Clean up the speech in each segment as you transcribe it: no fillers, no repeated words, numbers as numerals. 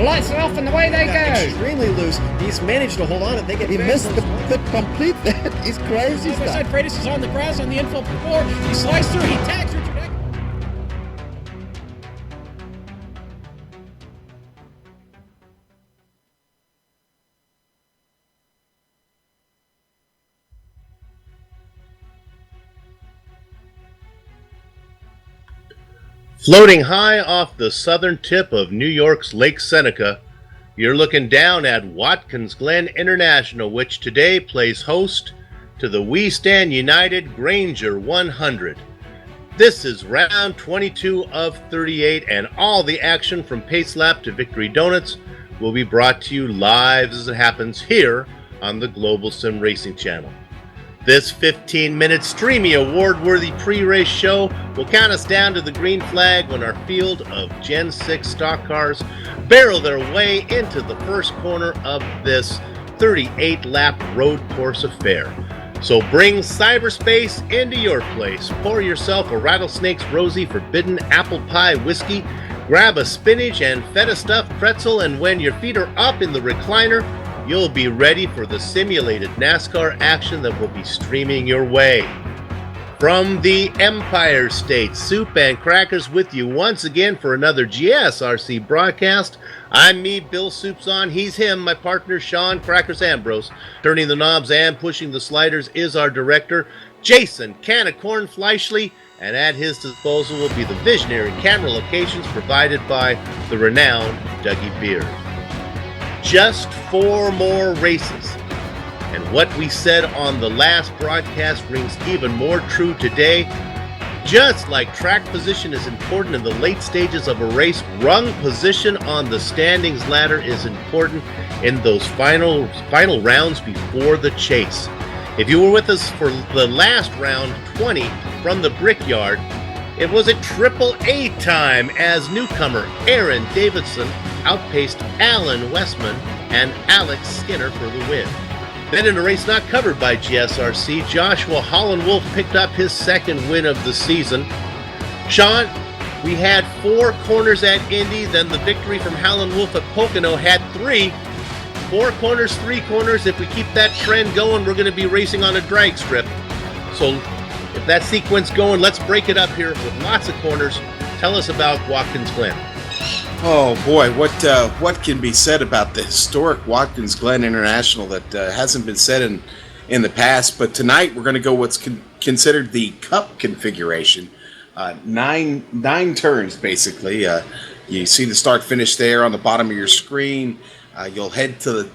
lights are off and away they go. Extremely loose. He's managed to hold on and they get. He missed the complete. That is crazy stuff. Outside Freitas is on the grass on the infield floor. He slides through. He tags Richard Eck. Floating high off the southern tip of New York's Lake Seneca, you're looking down at Watkins Glen International, which today plays host to the We Stand United Granger 100. This is round 22 of 38, and all the action from Pace Lap to Victory Donuts will be brought to you live as it happens here on the Global Sim Racing Channel. This 15-minute streamy award-worthy pre-race show will count us down to the green flag when our field of Gen 6 stock cars barrel their way into the first corner of this 38-lap road course affair. So bring cyberspace into your place. Pour yourself a Rattlesnake's Rosy Forbidden Apple Pie Whiskey, grab a spinach and feta stuffed pretzel, and when your feet are up in the recliner, you'll be ready for the simulated NASCAR action that will be streaming your way. From the Empire State, Soup and Crackers with you once again for another GSRC broadcast. I'm me, Bill Soups on. He's him, my partner, Sean Crackers Ambrose. Turning the knobs and pushing the sliders is our director, Jason Canacorn Fleischley. And at his disposal will be the visionary camera locations provided by the renowned Dougie Beard. Just 4 more races. And what we said on the last broadcast rings even more true today. Just like track position is important in the late stages of a race, rung position on the standings ladder is important in those final rounds before the chase. If you were with us for the last round 20 from the Brickyard, it was a triple A time as newcomer Aaron Davidson outpaced Alan Westman and Alex Skinner for the win. Then in a race not covered by GSRC, Joshua Holland-Wolf picked up his second win of the season. Sean, we had 4 corners at Indy, then the victory from Holland-Wolf at Pocono had 3. 4 corners, 3 corners. If we keep that trend going, we're going to be racing on a drag strip. So if that sequence going, let's break it up here with lots of corners. Tell us about Watkins Glen. Oh boy, what can be said about the historic Watkins Glen International that hasn't been said in the past? But tonight we're going to go what's considered the Cup configuration. 9 turns basically. You see the start finish there on the bottom of your screen. You'll head to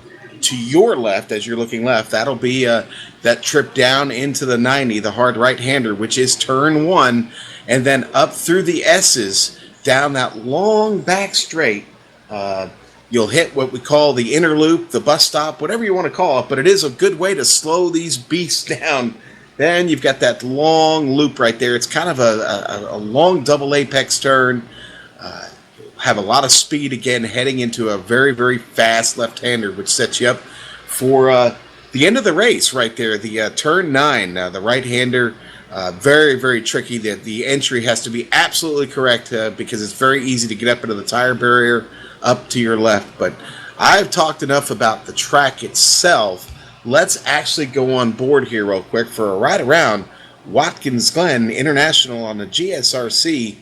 your left as you're looking left. That'll be that trip down into the 90, the hard right-hander, which is turn 1, and then up through the S's. Down that long back straight, you'll hit what we call the inner loop, the bus stop, whatever you want to call it, but it is a good way to slow these beasts down. Then you've got that long loop right there. It's kind of a long double apex turn. Have a lot of speed again, heading into a very, very fast left-hander, which sets you up for the end of the race right there, the turn 9, the right-hander. Very, very tricky. The entry has to be absolutely correct because it's very easy to get up into the tire barrier up to your left. But I've talked enough about the track itself. Let's actually go on board here real quick for a ride around Watkins Glen International on the GSRC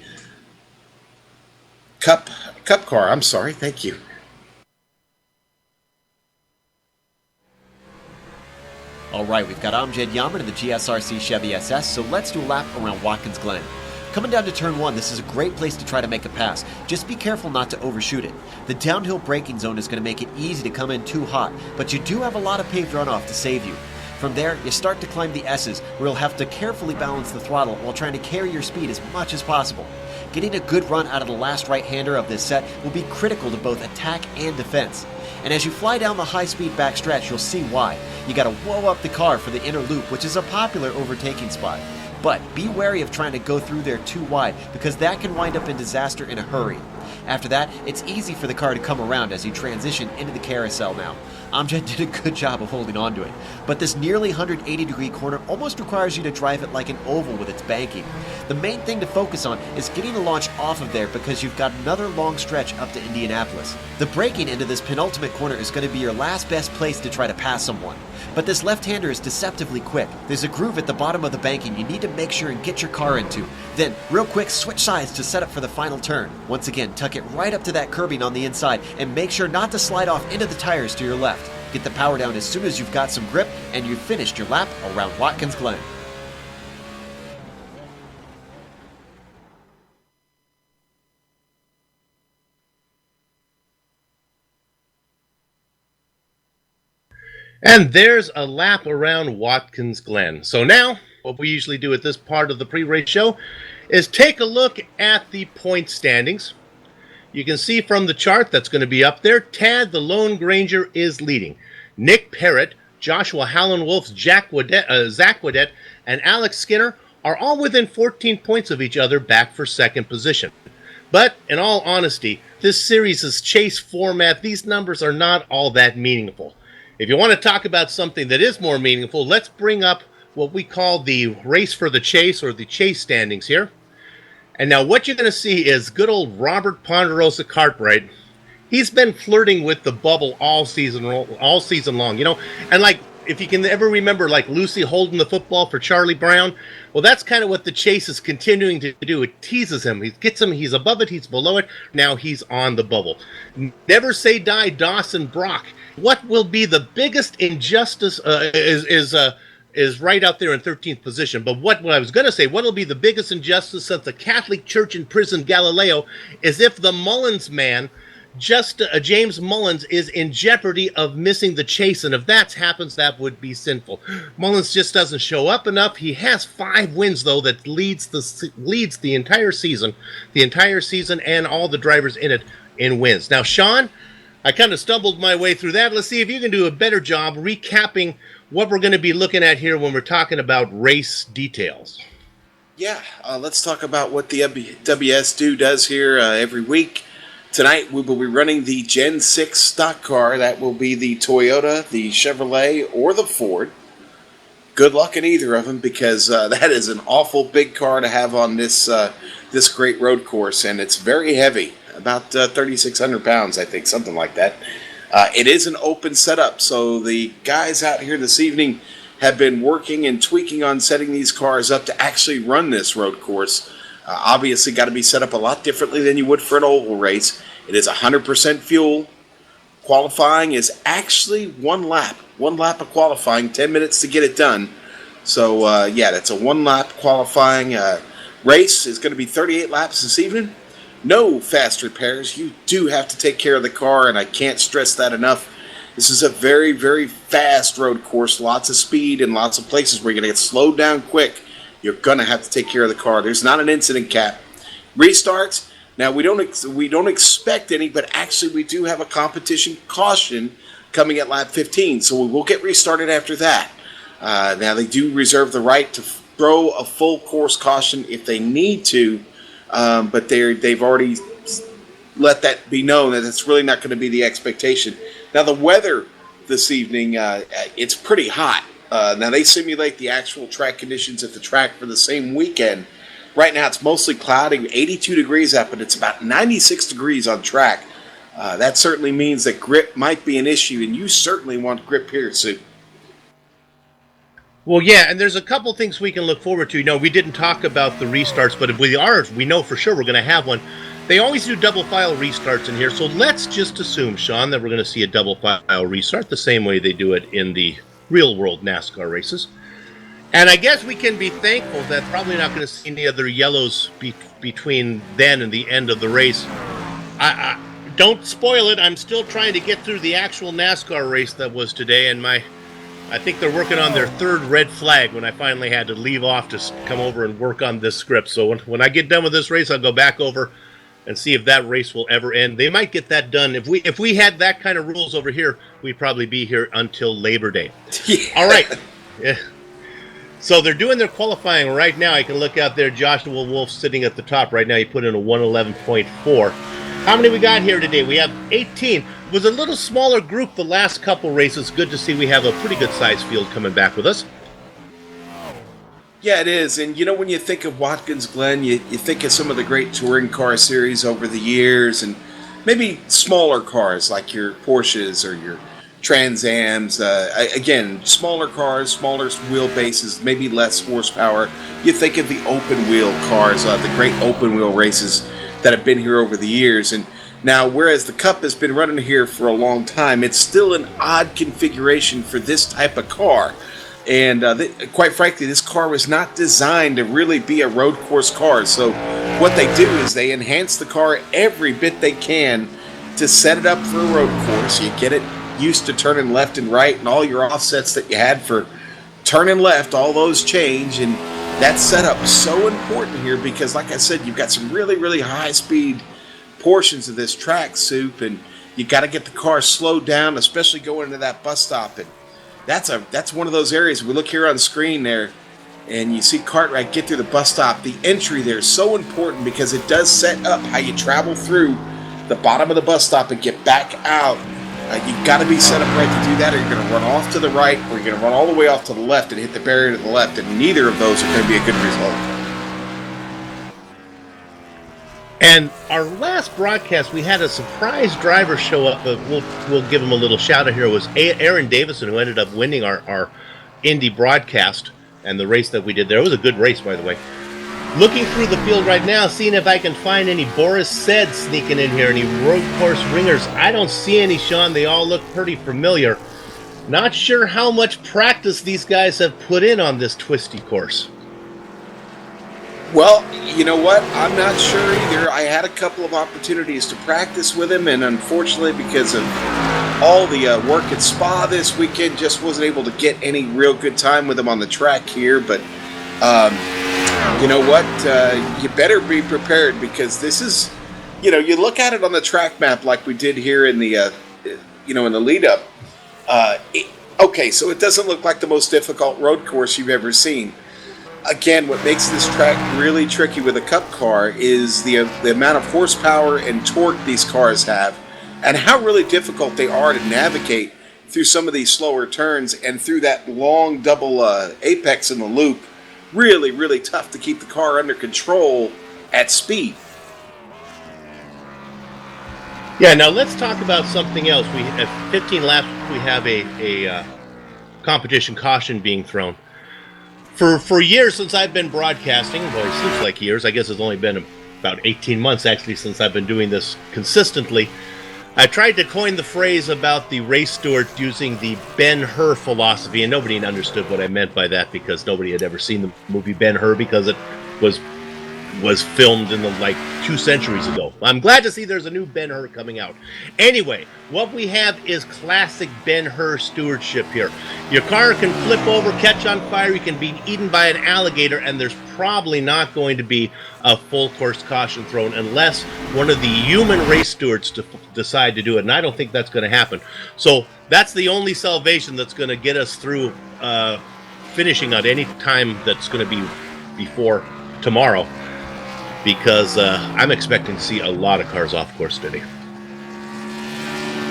Cup car. I'm sorry. Thank you. All right, we've got Amjad Yaman in the GSRC Chevy SS, so let's do a lap around Watkins Glen. Coming down to turn 1, this is a great place to try to make a pass. Just be careful not to overshoot it. The downhill braking zone is going to make it easy to come in too hot, but you do have a lot of paved runoff to save you. From there, you start to climb the S's, where you'll have to carefully balance the throttle while trying to carry your speed as much as possible. Getting a good run out of the last right-hander of this set will be critical to both attack and defense. And as you fly down the high-speed backstretch, you'll see why. You gotta whoa up the car for the inner loop, which is a popular overtaking spot. But be wary of trying to go through there too wide, because that can wind up in disaster in a hurry. After that, it's easy for the car to come around as you transition into the carousel now. Amjad did a good job of holding on to it, but this nearly 180-degree corner almost requires you to drive it like an oval with its banking. The main thing to focus on is getting the launch off of there because you've got another long stretch up to Indianapolis. The braking into this penultimate corner is going to be your last best place to try to pass someone. But this left-hander is deceptively quick. There's a groove at the bottom of the banking you need to make sure and get your car into. Then, real quick, switch sides to set up for the final turn. Once again, tuck it right up to that curbing on the inside and make sure not to slide off into the tires to your left. Get the power down as soon as you've got some grip and you've finished your lap around Watkins Glen. And there's a lap around Watkins Glen. So now, what we usually do at this part of the pre-race show is take a look at the point standings. You can see from the chart that's going to be up there, Tad the Lone Granger is leading. Nick Parrott, Joshua Hallenwolf, Zach Wadette, and Alex Skinner are all within 14 points of each other, back for second position. But in all honesty, this series' chase format, these numbers are not all that meaningful. If you want to talk about something that is more meaningful, let's bring up what we call the race for the chase, or the chase standings here. And now what you're going to see is good old Robert Ponderosa Cartwright. He's been flirting with the bubble all season long, you know. And like, if you can ever remember, like Lucy holding the football for Charlie Brown, well, that's kind of what the chase is continuing to do. It teases him. It gets him. He's above it. He's below it. Now he's on the bubble. Never Say Die, Dawson Brock. What will be the biggest injustice is right out there in 13th position. But what I was going to say, what will be the biggest injustice since the Catholic Church imprisoned Galileo, is if the Mullins man, James Mullins, is in jeopardy of missing the chase, and if that happens, that would be sinful. Mullins just doesn't show up enough. He has 5 wins, though, that leads the entire season, and all the drivers in it in wins. Now, Sean, I kind of stumbled my way through that. Let's see if you can do a better job recapping what we're going to be looking at here when we're talking about race details. Yeah, let's talk about what the WS2 does here every week. Tonight we will be running the Gen 6 stock car. That will be the Toyota, the Chevrolet, or the Ford. Good luck in either of them, because that is an awful big car to have on this great road course, and it's very heavy. About 3,600 pounds, I think, something like that. It is an open setup, so the guys out here this evening have been working and tweaking on setting these cars up to actually run this road course. Obviously, got to be set up a lot differently than you would for an oval race. It is 100% fuel. Qualifying is actually one lap of qualifying, 10 minutes to get it done. So, yeah, that's a one-lap qualifying race. Is going to be 38 laps this evening. No fast repairs. You do have to take care of the car, and I can't stress that enough. This is a very, very fast road course. Lots of speed and lots of places where you're going to get slowed down quick. You're going to have to take care of the car. There's not an incident cap. Restarts. Now, we don't expect any, but actually we do have a competition caution coming at lap 15, so we will get restarted after that. Now, they do reserve the right to throw a full course caution if they need to, but they've already let that be known that it's really not going to be the expectation. Now, the weather this evening, it's pretty hot. Now, they simulate the actual track conditions at the track for the same weekend. Right now, it's mostly cloudy, 82 degrees out, but it's about 96 degrees on track. That certainly means that grip might be an issue, and you certainly want grip here, Sue. Well, yeah, and there's a couple things we can look forward to. You know, we didn't talk about the restarts, but if we know for sure we're going to have one. They always do double file restarts in here, so let's just assume, Sean, that we're going to see a double file restart the same way they do it in the real-world NASCAR races. And I guess we can be thankful that probably not going to see any other yellows between then and the end of the race. I don't spoil it. I'm still trying to get through the actual NASCAR race that was today, and I think they're working on their third red flag when I finally had to leave off to come over and work on this script. So when I get done with this race, I'll go back over and see if that race will ever end. They might get that done. If we had that kind of rules over here, we'd probably be here until Labor Day. Yeah. All right. Yeah. So they're doing their qualifying right now. I can look out there. Joshua Wolf sitting at the top right now. He put in a 111.4. How many we got here today? We have 18. It was a little smaller group the last couple races. Good to see we have a pretty good sized field coming back with us. Yeah, it is. And when you think of Watkins Glen, you think of some of the great touring car series over the years, and maybe smaller cars like your Porsches or your Trans Ams. Again, smaller cars, smaller wheelbases, maybe less horsepower. You think of the open wheel cars, the great open wheel races that have been here over the years. And now, whereas the Cup has been running here for a long time, it's still an odd configuration for this type of car. And quite frankly, this car was not designed to really be a road course car. So what they do is they enhance the car every bit they can to set it up for a road course. You get it used to turning left and right, and all your offsets that you had for turning left, all those change. And that setup is so important here because, like I said, you've got some really, really high-speed portions of this track, Soup, and you got to get the car slowed down, especially going into that bus stop. And that's one of those areas. We look here on screen there, and you see Cartwright get through the bus stop. The entry there is so important because it does set up how you travel through the bottom of the bus stop and get back out. You've got to be set up right to do that, or you're going to run off to the right, or you're going to run all the way off to the left and hit the barrier to the left, and neither of those are going to be a good result. And our last broadcast, we had a surprise driver show up. We'll give him a little shout out here. It was Aaron Davison, who ended up winning our Indy broadcast and the race that we did there. It was a good race, by the way. Looking through the field right now, seeing if I can find any Boris Said sneaking in here, any road course ringers. I don't see any, Sean. They all look pretty familiar. Not sure how much practice these guys have put in on this twisty course. Well, you know what? I'm not sure either. I had a couple of opportunities to practice with him, and unfortunately, because of all the work at Spa this weekend, just wasn't able to get any real good time with him on the track here. But you know what? You better be prepared because this is, you look at it on the track map like we did here in the, in the lead up. Okay, so it doesn't look like the most difficult road course you've ever seen. Again, what makes this track really tricky with a Cup car is the amount of horsepower and torque these cars have, and how really difficult they are to navigate through some of these slower turns and through that long double apex in the loop. Really, really tough to keep the car under control at speed. Yeah, now let's talk about something else. We at 15 laps, we have a competition caution being thrown. For years since I've been broadcasting, well, it seems like years. I guess it's only been about 18 months actually since I've been doing this consistently. I tried to coin the phrase about the race steward using the Ben-Hur philosophy, and nobody understood what I meant by that because nobody had ever seen the movie Ben-Hur because it was filmed in 2 centuries ago. I'm glad to see there's a new Ben-Hur coming out. Anyway, what we have is classic Ben-Hur stewardship here. Your car can flip over, catch on fire, you can be eaten by an alligator, and there's probably not going to be a full course caution thrown unless one of the human race stewards decide to do it, and I don't think that's going to happen. So that's the only salvation that's going to get us through finishing at any time that's going to be before tomorrow, because I'm expecting to see a lot of cars off course today.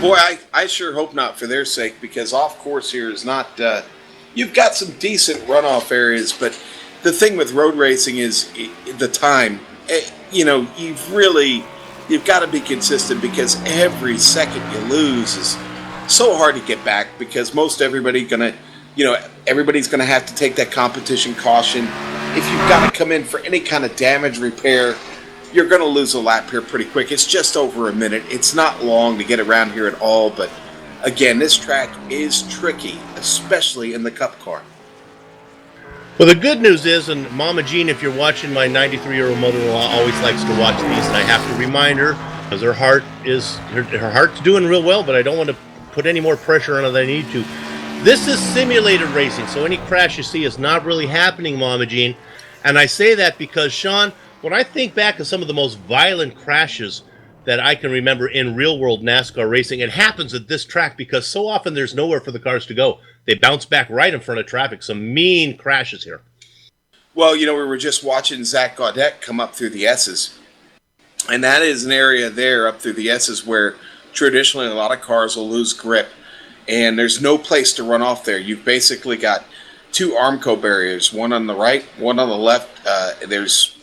Boy, I sure hope not for their sake, because off course here is not, you've got some decent runoff areas, but the thing with road racing is the time. You've got to be consistent, because every second you lose is so hard to get back, because everybody's going to have to take that competition caution. If you've got to come in for any kind of damage repair, you're going to lose a lap here pretty quick. It's just over a minute. It's not long to get around here at all, but again, this track is tricky, especially in the Cup car. Well, the good news is, and Mama Jean, if you're watching, my 93-year-old mother-in-law always likes to watch these, and I have to remind her, because her heart's doing real well, but I don't want to put any more pressure on her than I need to. This is simulated racing, so any crash you see is not really happening, Mama Jean. And I say that because, Sean, when I think back of some of the most violent crashes that I can remember in real-world NASCAR racing, it happens at this track because so often there's nowhere for the cars to go. They bounce back right in front of traffic. Some mean crashes here. Well, we were just watching Zach Gaudet come up through the S's. And that is an area there up through the S's where traditionally a lot of cars will lose grip. And there's no place to run off there. You've basically got two Armco barriers, one on the right, one on the left. There's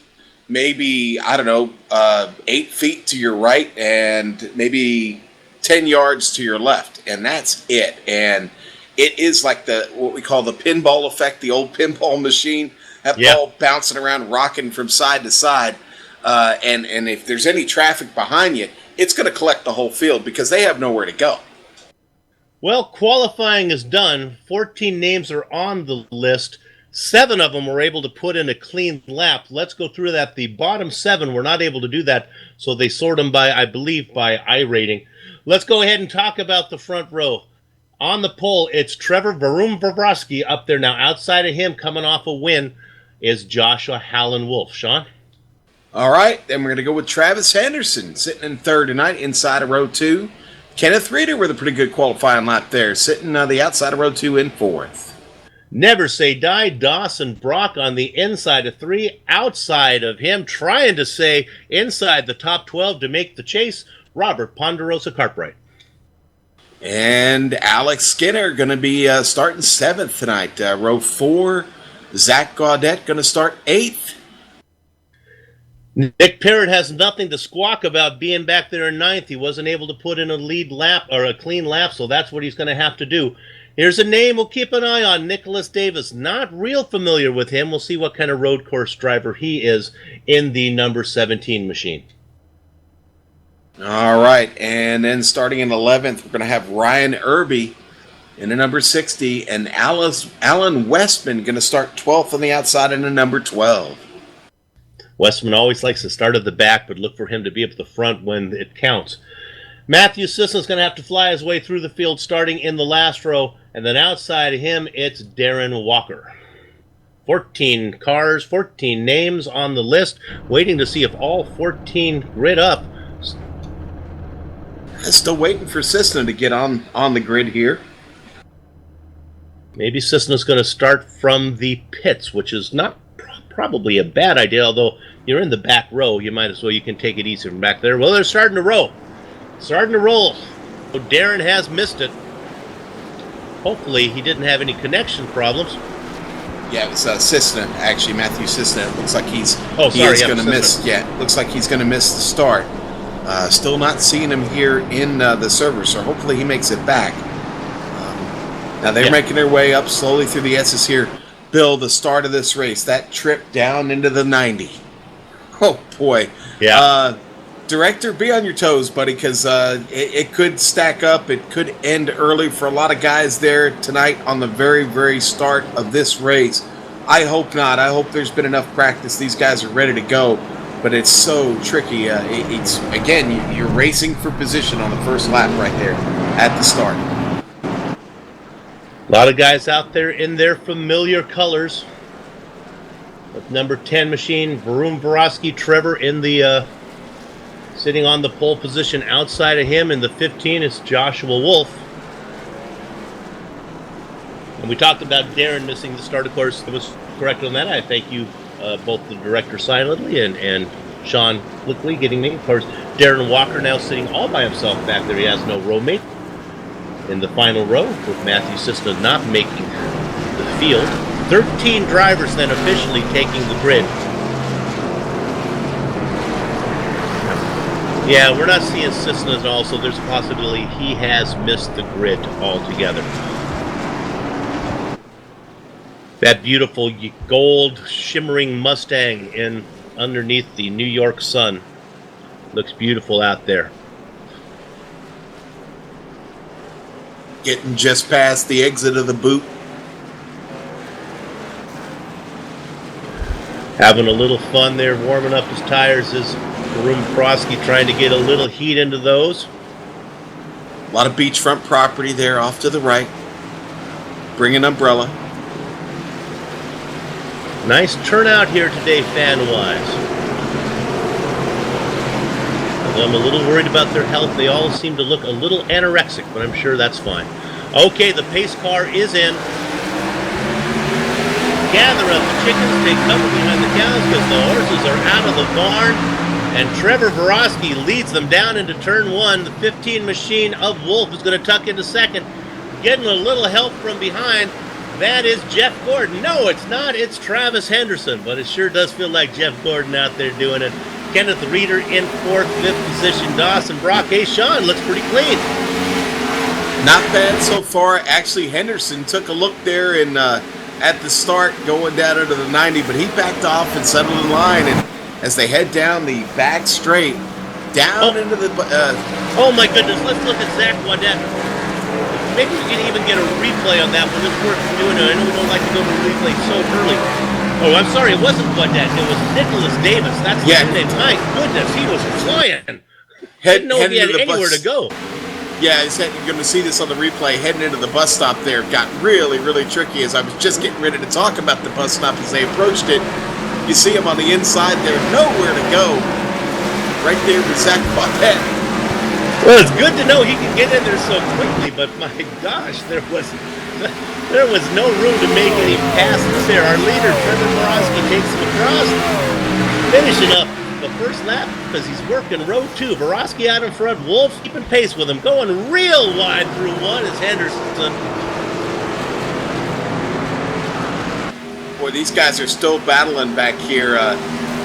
maybe, 8 feet to your right and maybe 10 yards to your left. And that's it. And it is like what we call the pinball effect, the old pinball machine. That ball bouncing around, rocking from side to side. And if there's any traffic behind you, it's going to collect the whole field because they have nowhere to go. Well, qualifying is done. 14 names are on the list. 7 of them were able to put in a clean lap. Let's go through that. The bottom 7 were not able to do that, so they sort them by, I believe, by I-rating. Let's go ahead and talk about the front row. On the pole, it's Trevor Varun up there now. Outside of him, coming off a win, is Joshua Hallen-Wolf. Sean? All right, then we're going to go with Travis Henderson sitting in third tonight inside of row 2. Kenneth Reeder with a pretty good qualifying lap there, sitting on the outside of row 2 in 4th. Never Say Die, Dawson Brock on the inside of 3. Outside of him, trying to say inside the top 12 to make the chase, Robert Ponderosa Cartwright. And Alex Skinner going to be starting 7th tonight. Row 4, Zach Gaudette going to start 8th. Nick Parrott has nothing to squawk about being back there in 9th. He wasn't able to put in a lead lap or a clean lap, so that's what he's going to have to do. Here's a name we'll keep an eye on, Nicholas Davis. Not real familiar with him. We'll see what kind of road course driver he is in the number 17 machine. All right, and then starting in 11th, we're going to have Ryan Irby in the number 60, and Alan Westman going to start 12th on the outside in the number 12. Westman always likes to start at the back, but look for him to be up at the front when it counts. Matthew Sisson's going to have to fly his way through the field starting in the last row, and then outside of him, it's Darren Walker. 14 cars, 14 names on the list, waiting to see if all 14 grid up. Still waiting for Cessna to get on the grid here. Maybe Cessna's going to start from the pits, which is not probably a bad idea, although you're in the back row, you might as well, you can take it easy from back there. Well, they're starting to roll. Starting to roll. So Darren has missed it. Hopefully he didn't have any connection problems. Yeah, it was Cessna, actually, Matthew Cessna. It looks like he is going to miss. Yeah, looks like he's going to miss the start. Still not seeing him here in the server, so hopefully he makes it back. Now they're making their way up slowly through the S's here. Bill, the start of this race, that trip down into the 90. Oh, boy. Yeah. Director, be on your toes, buddy, because it could stack up. It could end early for a lot of guys there tonight on the very, very start of this race. I hope not. I hope there's been enough practice. These guys are ready to go, but it's so tricky. Again, you're racing for position on the first lap right there at the start. A lot of guys out there in their familiar colors. With number 10 machine, Varun Borowski, Trevor in the sitting on the pole position. Outside of him in the 15 is Joshua Wolf. And we talked about Darren missing the start, of course. It was correct on that. I thank you, both the director silently and Sean Flickley getting me. Of course, Darren Walker now sitting all by himself back there. He has no row mate in the final row, with Matthew Cessna not making the field. 13 drivers then officially taking the grid. Yeah, we're not seeing Cessna at all, so there's a possibility he has missed the grid altogether. That beautiful gold shimmering Mustang in underneath the New York sun. Looks beautiful out there. Getting just past the exit of the boot. Having a little fun there, warming up his tires is Varun Borowski, trying to get a little heat into those. A lot of beachfront property there off to the right. Bring an umbrella. Nice turnout here today, fan-wise. Although I'm a little worried about their health. They all seem to look a little anorexic, but I'm sure that's fine. Okay, the pace car is in. Gather up the chickens, take cover behind the cows, because the horses are out of the barn. And Trevor Vorosky leads them down into turn 1. The 15 machine of Wolf is going to tuck into second. Getting a little help from behind. That is Jeff Gordon. No, it's not. It's Travis Henderson. But it sure does feel like Jeff Gordon out there doing it. Kenneth Reeder in 4th, 5th position. Dawson Brock. Hey, Sean, looks pretty clean. Not bad so far. Actually, Henderson took a look there and at the start going down into the 90, but he backed off and settled in line. And as they head down the back straight, down into the... oh, my goodness. Let's look at Zach Wadet. Maybe we can even get a replay on that one. It's worth doing it. I know we don't like to go to replay so early. Oh, I'm sorry. It wasn't Wadet. It was Nicholas Davis. That's his name. My goodness, he was flying. Didn't know he had anywhere to go. Yeah, you're going to see this on the replay. Heading into the bus stop there got really, really tricky as I was just getting ready to talk about the bus stop as they approached it. You see him on the inside there, nowhere to go. Right there with Zach Wadet. Well, it's good to know he can get in there so quickly, but my gosh, there was no room to make any passes there. Our leader, Trevor Borowski, takes him across, finishing up the first lap because he's working row 2. Borowski out in front, Wolf keeping pace with him, going real wide through 1 is Henderson. Boy, these guys are still battling back here.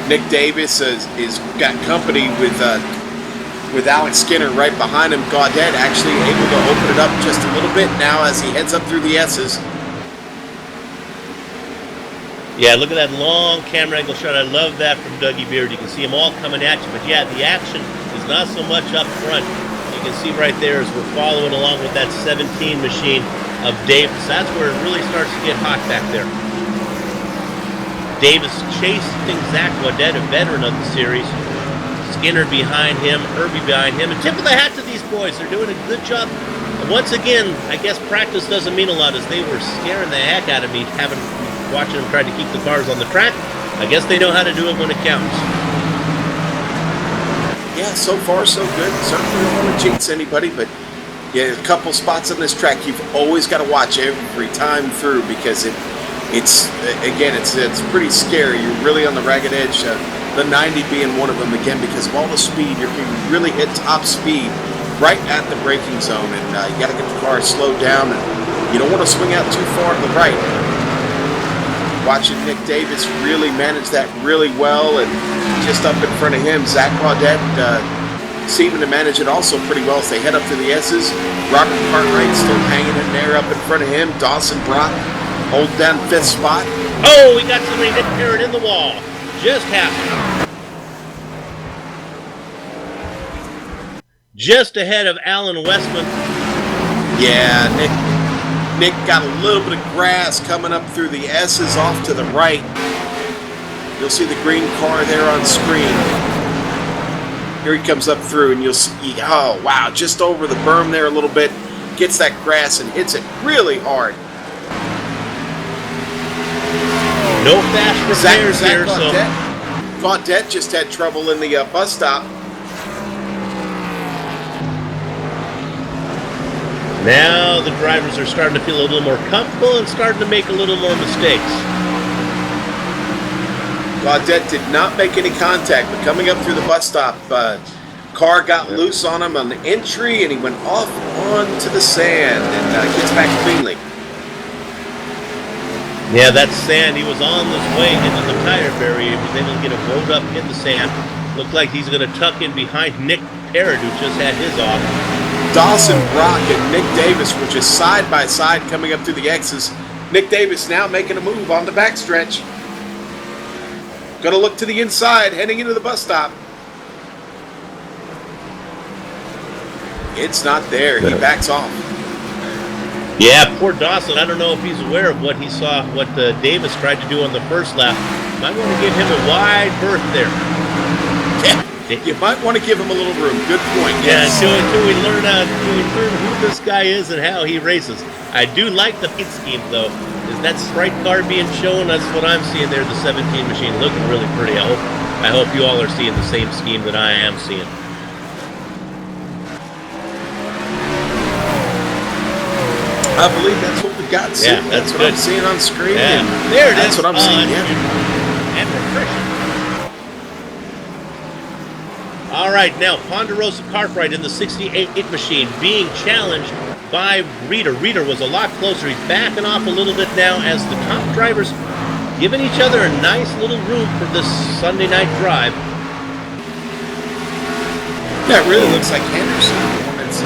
Nick Davis is got company with Alex Skinner right behind him. Gaudet actually able to open it up just a little bit now as he heads up through the S's. Yeah, look at that long camera angle shot. I love that from Dougie Beard. You can see them all coming at you. But yeah, the action is not so much up front. You can see right there as we're following along with that 17 machine of Davis. That's where it really starts to get hot back there. Davis chasing Zach Wadet, a veteran of the series. Skinner behind him, Irby behind him. And tip of the hat to these boys. They're doing a good job. And once again, I guess practice doesn't mean a lot as they were scaring the heck out of me watching them try to keep the cars on the track. I guess they know how to do it when it counts. Yeah, so far so good. Certainly don't want to jinx anybody, but yeah, a couple spots on this track you've always got to watch every time through because it's pretty scary. You're really on the ragged edge. The 90 being one of them again because of all the speed. You can really hit top speed right at the braking zone, and you got to get the car slowed down, and you don't want to swing out too far to the right. Watching Nick Davis really manage that really well, and just up in front of him, Zach Wadet seeming to manage it also pretty well as they head up to the S's. Robert Cartwright still hanging in there up in front of him. Dawson Brock hold down 5th spot. Oh, we got somebody Nick Parrott in the wall. Just happened. Just ahead of Alan Westman. Yeah, Nick got a little bit of grass coming up through the S's off to the right. You'll see the green car there on screen. Here he comes up through, and you'll see, oh, wow, just over the berm there a little bit. Gets that grass and hits it really hard. No fast repairs here, so... Gaudet just had trouble in the bus stop. Now the drivers are starting to feel a little more comfortable and starting to make a little more mistakes. Gaudet did not make any contact, but coming up through the bus stop, car got loose on him on the entry, and he went off onto the sand and gets back cleanly. Yeah, that sand, he was on his way into the tire barrier. He was able to get it rolled up in the sand. Looked like he's going to tuck in behind Nick Parrott, who just had his off. Dawson Brock and Nick Davis were just side by side coming up through the X's. Nick Davis now making a move on the backstretch. Going to look to the inside, heading into the bus stop. It's not there. He backs off. Yeah, poor Dawson. I don't know if he's aware of what he saw, what Davis tried to do on the first lap. Might want to give him a wide berth there. Yeah, you might want to give him a little room. Good point. Yeah, Yes. until we learn who this guy is and how he races. I do like the paint scheme, though. Is that Sprite car being shown? That's what I'm seeing there, the 17 machine. Looking really pretty. I hope you all are seeing the same scheme that I am seeing. I believe that's what we got. Yeah, that's what good. I'm seeing on screen. Yeah. And There it that's is. what I'm seeing. Yeah. And refreshing. right, now Ponderosa Cartwright in the 68 machine being challenged by Reeder. Reeder was a lot closer. He's backing off a little bit now as the top drivers giving each other a nice little room for this Sunday night drive. Yeah, it really looks like Henderson, the one that's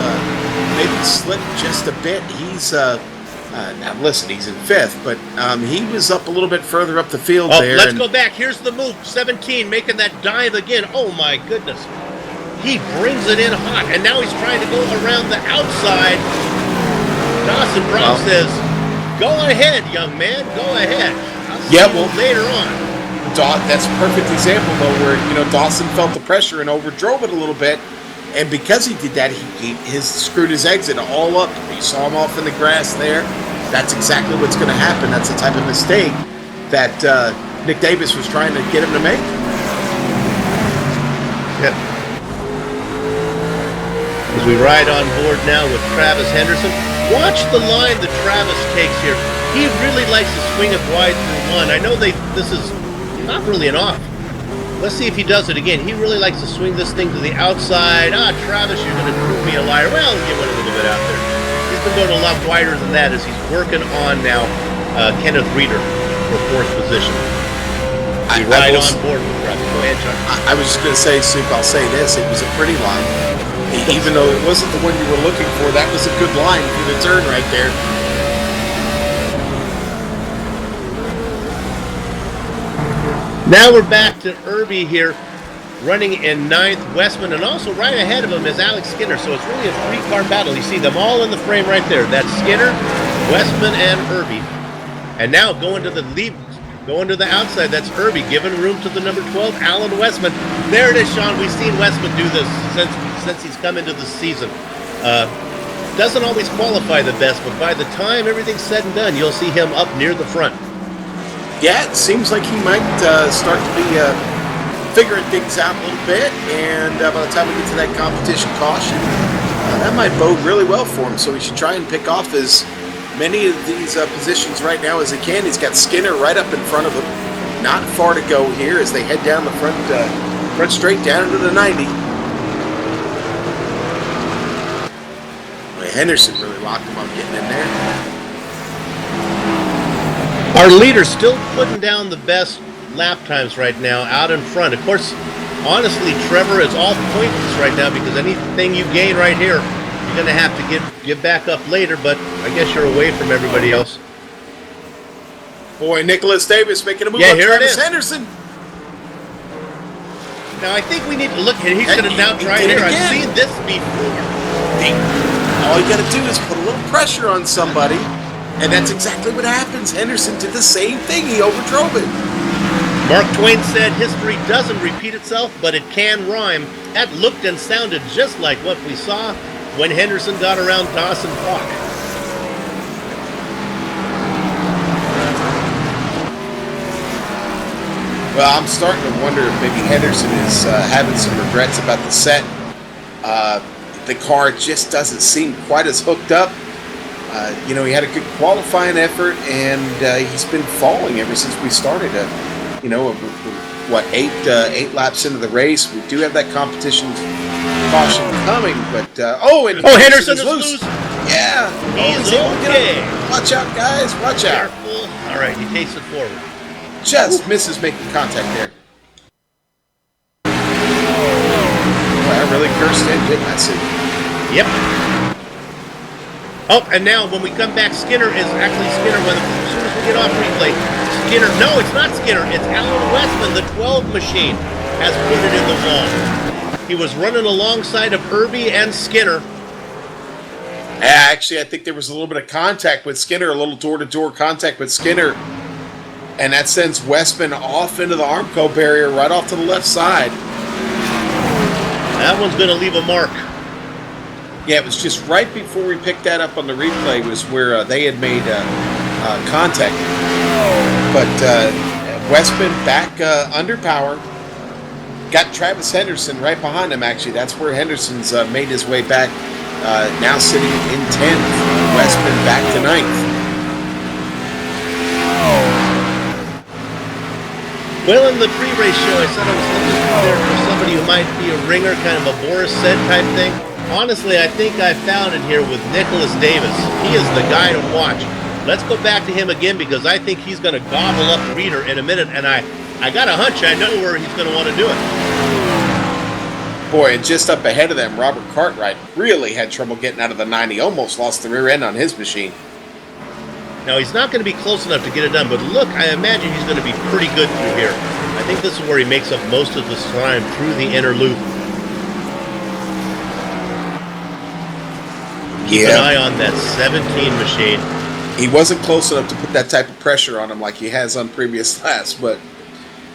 maybe slipped just a bit. He's now listen, he's in fifth, but he was up a little bit further up the field there. Let's go back. Here's the move. 17 making that dive again. Oh my goodness. He brings it in hot, and now he's trying to go around the outside. Dawson Brown says, "Go ahead, young man. Go ahead." Later on. That's a perfect example, though, where Dawson felt the pressure and overdrove it a little bit, and because he did that, he screwed his exit all up. You saw him off in the grass there. That's exactly what's going to happen. That's the type of mistake that Nick Davis was trying to get him to make. Yep. As we ride on board now with Travis Henderson, watch the line that Travis takes here. He really likes to swing it wide through one. I know this is not really an off. Let's see if he does it again. He really likes to swing this thing to the outside. Travis, you're going to prove me a liar. Well, he went a little bit out there. He's been going a lot wider than that as he's working on now Kenneth Reeder for fourth position. We ride on board with Travis. Go ahead, Chuck. I was just going to say, Soup, I'll say this. It was a pretty line. Even though it wasn't the one you were looking for, that was a good line for the turn right there. Now we're back to Irby here, running in ninth. Westman, and also right ahead of him is Alex Skinner. So it's really a three-car battle. You see them all in the frame right there. That's Skinner, Westman, and Irby. And now going to the lead, going to the outside. That's Irby, giving room to the number 12, Alan Westman. There it is, Sean. We've seen Westman do this since he's come into the season. Doesn't always qualify the best, but by the time everything's said and done, you'll see him up near the front. Yeah, it seems like he might start to be figuring things out a little bit, and by the time we get to that competition caution, that might bode really well for him. So he should try and pick off as many of these positions right now as he can. He's got Skinner right up in front of him. Not far to go here as they head down the front straight down into the 90. Henderson really locked him up getting in there. Our leader still putting down the best lap times right now out in front. Of course, honestly, Trevor is all pointless right now because anything you gain right here, you're going to have to get back up later, but I guess you're away from everybody else. Boy, Nicholas Davis making a move on here Travis it is. Henderson. Now, I think we need to look at He's going to now try here. I've seen this before. All you got to do is put a little pressure on somebody, and that's exactly what happens. Henderson did the same thing. He overdrove it. Mark Twain said history doesn't repeat itself, but it can rhyme. That looked and sounded just like what we saw when Henderson got around Dawson Falk. Well, I'm starting to wonder if maybe Henderson is having some regrets about the set. The car just doesn't seem quite as hooked up. He had a good qualifying effort, and he's been falling ever since we started. Eight laps into the race. We do have that competition caution coming, but Henderson is loose. Yeah, he's okay. Watch out, guys! Watch out! Careful. All right, he takes it forward. Just misses making contact there. Well, I really cursed in, didn't I? See. Yep. Oh, and now when we come back, Skinner is actually Skinner. As soon as we get off replay, Skinner. No, it's not Skinner. It's Alan Westman. The 12 machine has put it in the wall. He was running alongside of Irby and Skinner. Actually, I think there was a little bit of contact with Skinner, a little door-to-door contact with Skinner, and that sends Westman off into the Armco barrier right off to the left side. That one's going to leave a mark. Yeah, it was just right before we picked that up on the replay was where they had made contact. But Westman back under power. Got Travis Henderson right behind him, actually. That's where Henderson's made his way back. Now sitting in 10th. Westman back to 9th. Well, in the pre-race show, I said I was looking there for somebody who might be a ringer, kind of a Boris Said type thing. Honestly, I think I found it here with Nicholas Davis. He is the guy to watch. Let's go back to him again because I think he's going to gobble up Reeder in a minute, and I got a hunch I know where he's going to want to do it. Boy, and just up ahead of them, Robert Cartwright really had trouble getting out of the 90. Almost lost the rear end on his machine. Now, he's not going to be close enough to get it done, but look, I imagine he's going to be pretty good through here. I think this is where he makes up most of the time through the inner loop. Keep an eye on that 17 machine. He wasn't close enough to put that type of pressure on him like he has on previous laps, but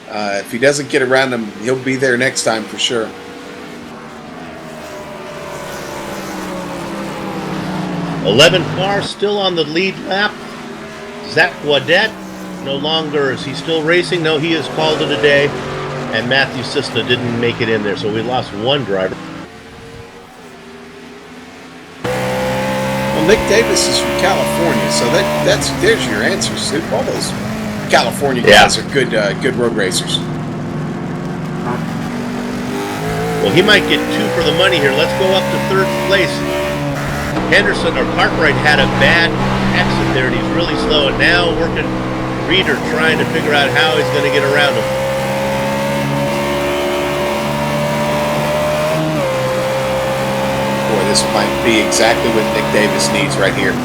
if he doesn't get around him, he'll be there next time for sure. "11 cars still on the lead lap. Zach Guadet, no longer is he still racing. No, he has called it a day. And Matthew Cisna didn't make it in there, so we lost one driver. Well, Nick Davis is from California, so there's your answer, Sue. All those California guys are good road racers. Well, he might get 2 for the money here. Let's go up to 3rd place. Henderson or Cartwright had a bad exit there, and he's really slow. And now working Reeder trying to figure out how he's going to get around him. Boy, this might be exactly what Nick Davis needs right here.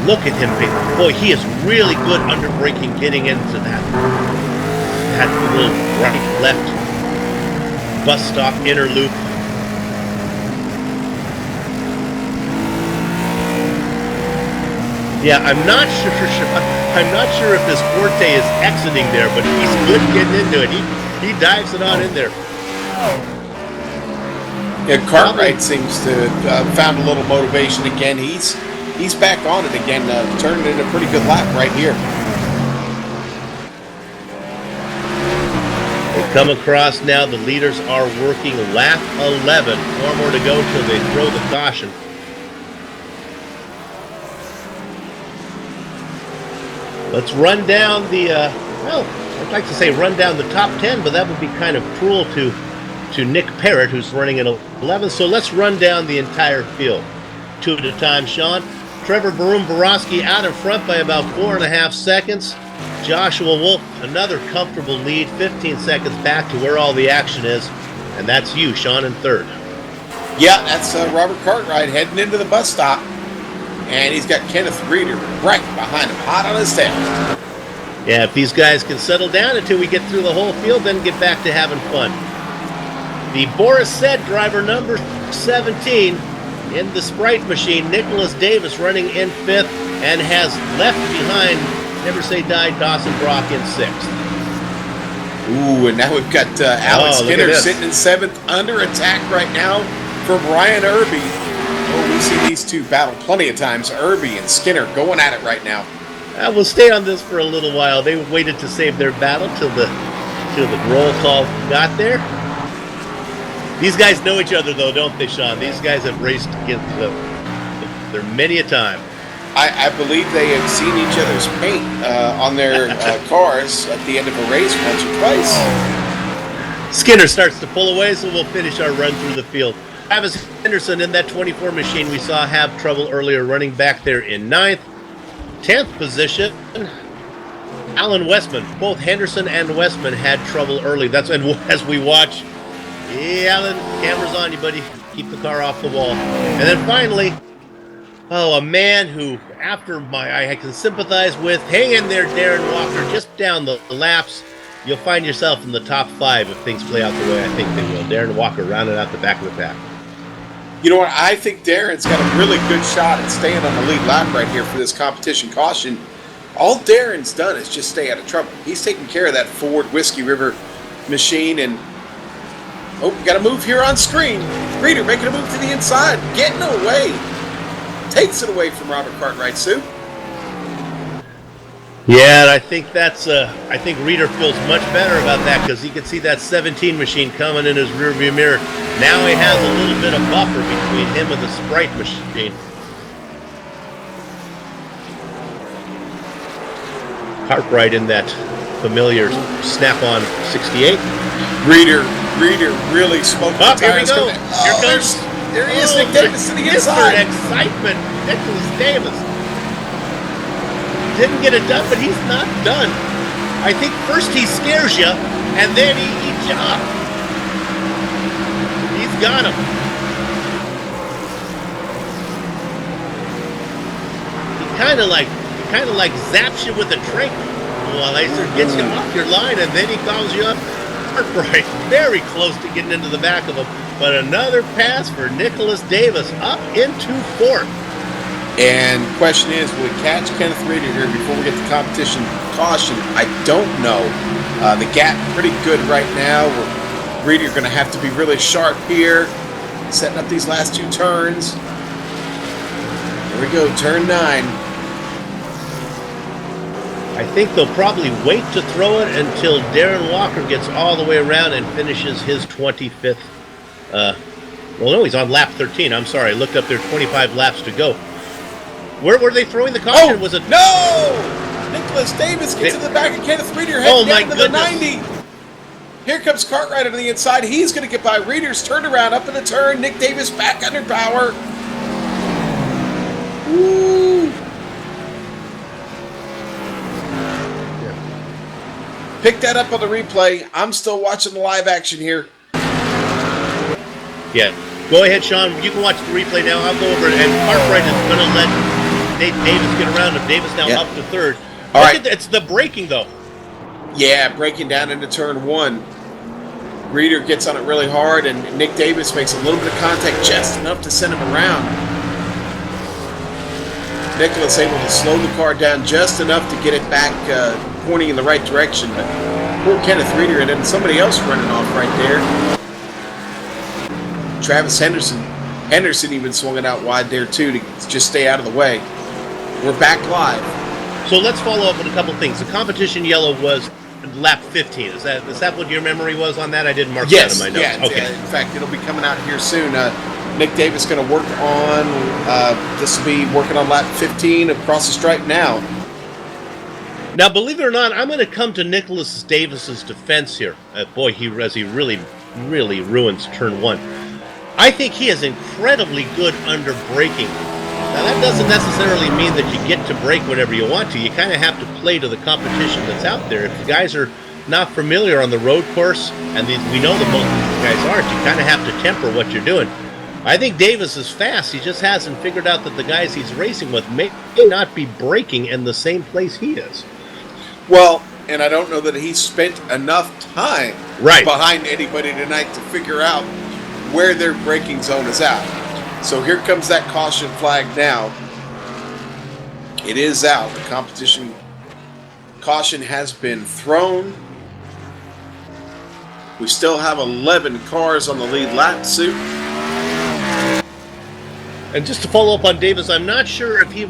Look at him. Boy, he is really good under braking, getting into that little right-left bus stop inner loop. Yeah, I'm not sure if this Forte is exiting there, but he's good getting into it. He dives it on in there. Yeah, Cartwright seems to have found a little motivation again. He's back on it again, turning in a pretty good lap right here. They come across now. The leaders are working lap 11. 4 more to go till they throw the caution. Let's run down the, I'd like to say run down the top 10, but that would be kind of cruel to Nick Parrott, who's running in 11th. So let's run down the entire field. 2 at a time, Sean. Trevor Borowski out in front by about 4.5 seconds. Joshua Wolf, another comfortable lead, 15 seconds back to where all the action is. And that's you, Sean, in 3rd. Yeah, that's Robert Cartwright heading into the bus stop. And he's got Kenneth Reeder right behind him, hot on his tail. Yeah, if these guys can settle down until we get through the whole field, then get back to having fun. The Boris Said driver number 17 in the Sprite machine, Nicholas Davis running in 5th and has left behind Never Say Die Dawson Brock in 6th. Ooh, and now we've got Alex Skinner sitting in 7th, under attack right now from Ryan Irby. Oh, we see these two battle plenty of times. Irby and Skinner going at it right now. We'll stay on this for a little while. They waited to save their battle till the roll call got there. These guys know each other, though, don't they, Sean? These guys have raced against there many a time. I believe they have seen each other's paint on their cars at the end of a race once or twice. Skinner starts to pull away, so we'll finish our run through the field. Travis Henderson in that 24 machine we saw have trouble earlier, running back there in 9th. 10th position, Alan Westman. Both Henderson and Westman had trouble early. That's as we watch. Hey, Alan, camera's on you, buddy. Keep the car off the wall. And then finally, a man who, I can sympathize with. Hang in there, Darren Walker. Just down the laps, you'll find yourself in the top 5 if things play out the way I think they will. Darren Walker rounding out the back of the pack. You know what? I think Darren's got a really good shot at staying on the lead lap right here for this competition caution. All Darren's done is just stay out of trouble. He's taking care of that Ford Whiskey River machine, and got a move here on screen. Reeder making a move to the inside, getting away. Takes it away from Robert Cartwright, Sue. Yeah, and I think I think Reeder feels much better about that because he can see that 17 machine coming in his rearview mirror. Now he has a little bit of buffer between him and the Sprite machine. Cartwright in that familiar Snap-on 68. Reader really smoked Up, the here we tires. go. Oh, Here comes. there he is, Nick the Davis to the Mr. inside. Excitement, Nicholas Davis. Didn't get it done, but he's not done. I think first he scares you, and then he eats you up. He's got him. He kind of like zaps you with a drink. Well, gets you off your line, and then he calls you up. Right, very close to getting into the back of him. But another pass for Nicholas Davis up into fourth. And question is, will we catch Kenneth Reader here before we get the competition caution? I don't know. The gap pretty good right now. Reader going to have to be really sharp here, setting up these last two turns. Here we go, turn 9. I think they'll probably wait to throw it until Darren Walker gets all the way around and finishes his 25th. Well, no, he's on lap 13. I'm sorry, I looked up there, 25 laps to go. Where were they throwing the caution? Was it No! Nicholas Davis gets in the back of Kenneth Reader, heading down to the 90. Here comes Cartwright on the inside. He's going to get by Reader's turnaround up in the turn. Nick Davis back under power. Woo! Pick that up on the replay. I'm still watching the live action here. Yeah. Go ahead, Sean. You can watch the replay now. I'll go over it. And Cartwright is going to let Nate Davis get around him. Davis now up to third. All right. It's the braking, though. Yeah, breaking down into turn 1. Reader gets on it really hard, and Nick Davis makes a little bit of contact just enough to send him around. Nicholas able to slow the car down just enough to get it back pointing in the right direction. But poor Kenneth Reader, and then somebody else running off right there. Travis Henderson even swung it out wide there too to just stay out of the way. We're back live. So let's follow up with a couple things. The competition yellow was lap 15. Is that what your memory was on that? I didn't mark that in my notes. Yeah, okay. In fact, it'll be coming out here soon. Nick Davis going to work on, this will be working on lap 15 across the stripe now. Now, believe it or not, I'm going to come to Nicholas Davis's defense here. Boy, he really ruins turn 1. I think he is incredibly good under braking. Now, that doesn't necessarily mean that you get to brake whenever you want to. You kind of have to play to the competition that's out there. If the guys are not familiar on the road course, and we know that most of these guys aren't, you kind of have to temper what you're doing. I think Davis is fast. He just hasn't figured out that the guys he's racing with may not be braking in the same place he is. Well, and I don't know that he spent enough time behind anybody tonight to figure out where their braking zone is at. So here comes that caution flag now. It is out. The competition caution has been thrown. We still have 11 cars on the lead lap suit. And just to follow up on Davis, I'm not sure if he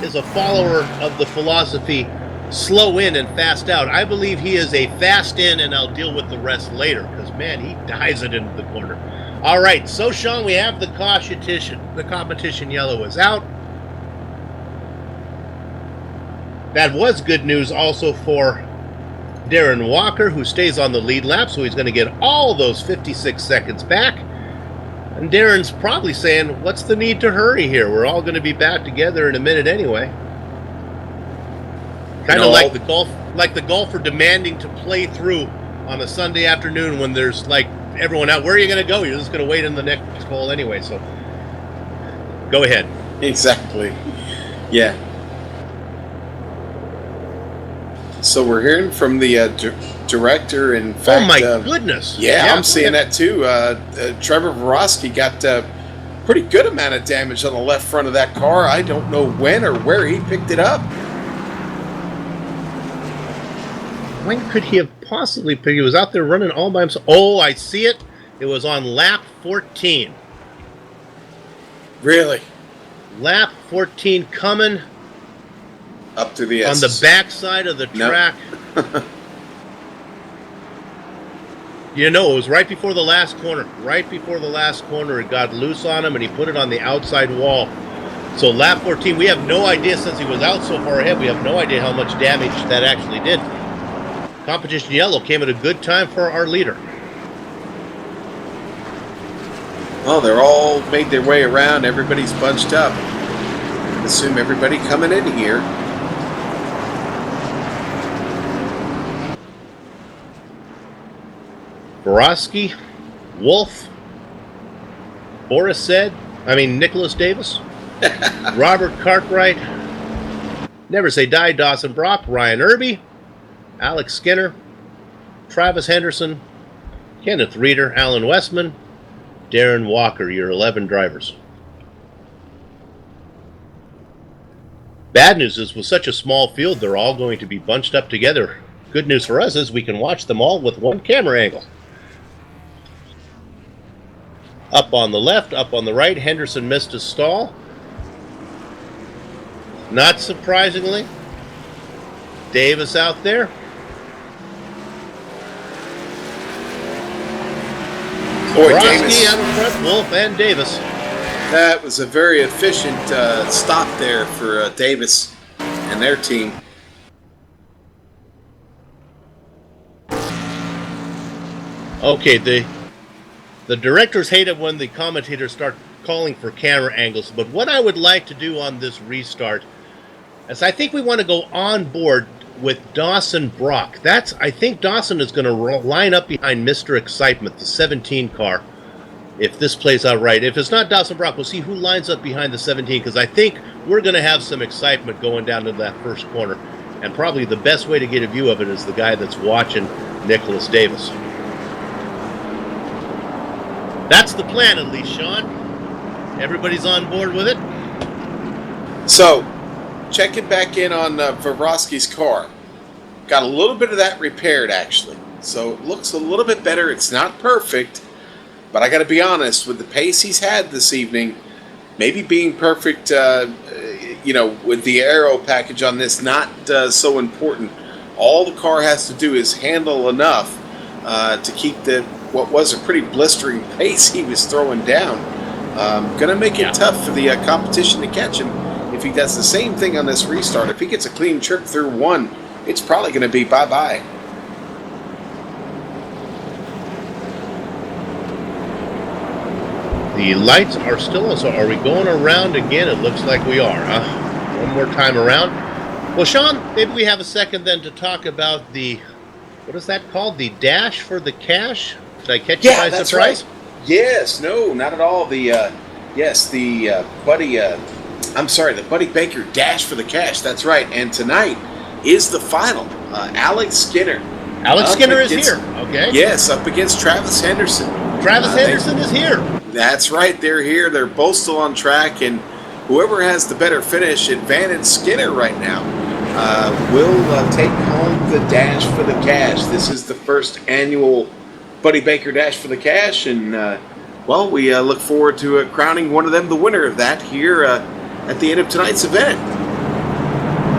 is a follower of the philosophy slow in and fast out. I believe he is a fast in and I'll deal with the rest later, because man, he dives it into the corner. All right, so Sean, we have the competition. The competition yellow is out. That was good news also for Darren Walker, who stays on the lead lap, so he's going to get all those 56 seconds back. And Darren's probably saying, what's the need to hurry here? We're all going to be back together in a minute anyway. Kind of like the golfer demanding to play through on a Sunday afternoon when there's like everyone out. Where are you going to go? You're just going to wait in the next hole anyway. So go ahead. Exactly. Yeah. So we're hearing from the director. In fact, oh my goodness! Yeah, I'm seeing that too. Trevor Vorosky got pretty good amount of damage on the left front of that car. I don't know when or where he picked it up. When could he have possibly picked it? He was out there running all by himself. Oh, I see it. It was on lap 14. Really? Lap 14 coming up to the on the back side of the track. You know, it was right before the last corner. Right before the last corner, it got loose on him, and he put it on the outside wall. So lap 14, we have no idea, since he was out so far ahead, we have no idea how much damage that actually did. Competition yellow came at a good time for our leader. Well, they're all made their way around. Everybody's bunched up. Assume everybody coming in here. Borowski, Wolf, Nicholas Davis, Robert Cartwright, Never Say Die, Dawson Brock, Ryan Irby, Alex Skinner, Travis Henderson, Kenneth Reeder, Alan Westman, Darren Walker, your 11 drivers. Bad news is with such a small field, they're all going to be bunched up together. Good news for us is we can watch them all with one camera angle. Up on the left, up on the right, Henderson missed his stall. Not surprisingly, Davis out there. Boy, Borowski Davis, out in front, Wolf and Davis. that was a very efficient stop there for Davis and their team. Okay, the directors hate it when the commentators start calling for camera angles, but what I would like to do on this restart is I think we want to go on board with Dawson Brock. I think Dawson is going to line up behind Mr. Excitement, the 17 car, if this plays out right. If it's not Dawson Brock, we'll see who lines up behind the 17, because I think we're going to have some excitement going down to that first corner. And probably the best way to get a view of it is the guy that's watching Nicholas Davis. That's the plan, at least, Sean. Everybody's on board with it? So, checking back in on Vorowski's car. Got a little bit of that repaired, actually. So, it looks a little bit better. It's not perfect, but I got to be honest, with the pace he's had this evening, maybe being perfect, with the aero package on this, not so important. All the car has to do is handle enough to keep what was a pretty blistering pace he was throwing down. Going to make it tough for the competition to catch him. If he does the same thing on this restart, if he gets a clean trip through one, it's probably going to be bye-bye. The lights are still on, so are we going around again? It looks like we are, huh? One more time around. Well, Sean, maybe we have a second then to talk about what is that called? The dash for the cash? Did I catch you by that's surprise? Right. Yes, no, not at all. The Buddy Baker Dash for the Cash. That's right. And tonight is the final. Alex Skinner. Alex Skinner is here. Okay. Yes, up against Travis Henderson. Travis Henderson is here. That's right. They're here. They're both still on track, and whoever has the better finish, advantage Skinner right now, will take home the Dash for the Cash. This is the first annual Buddy Baker Dash for the Cash, and we look forward to crowning one of them the winner of that here at the end of tonight's event.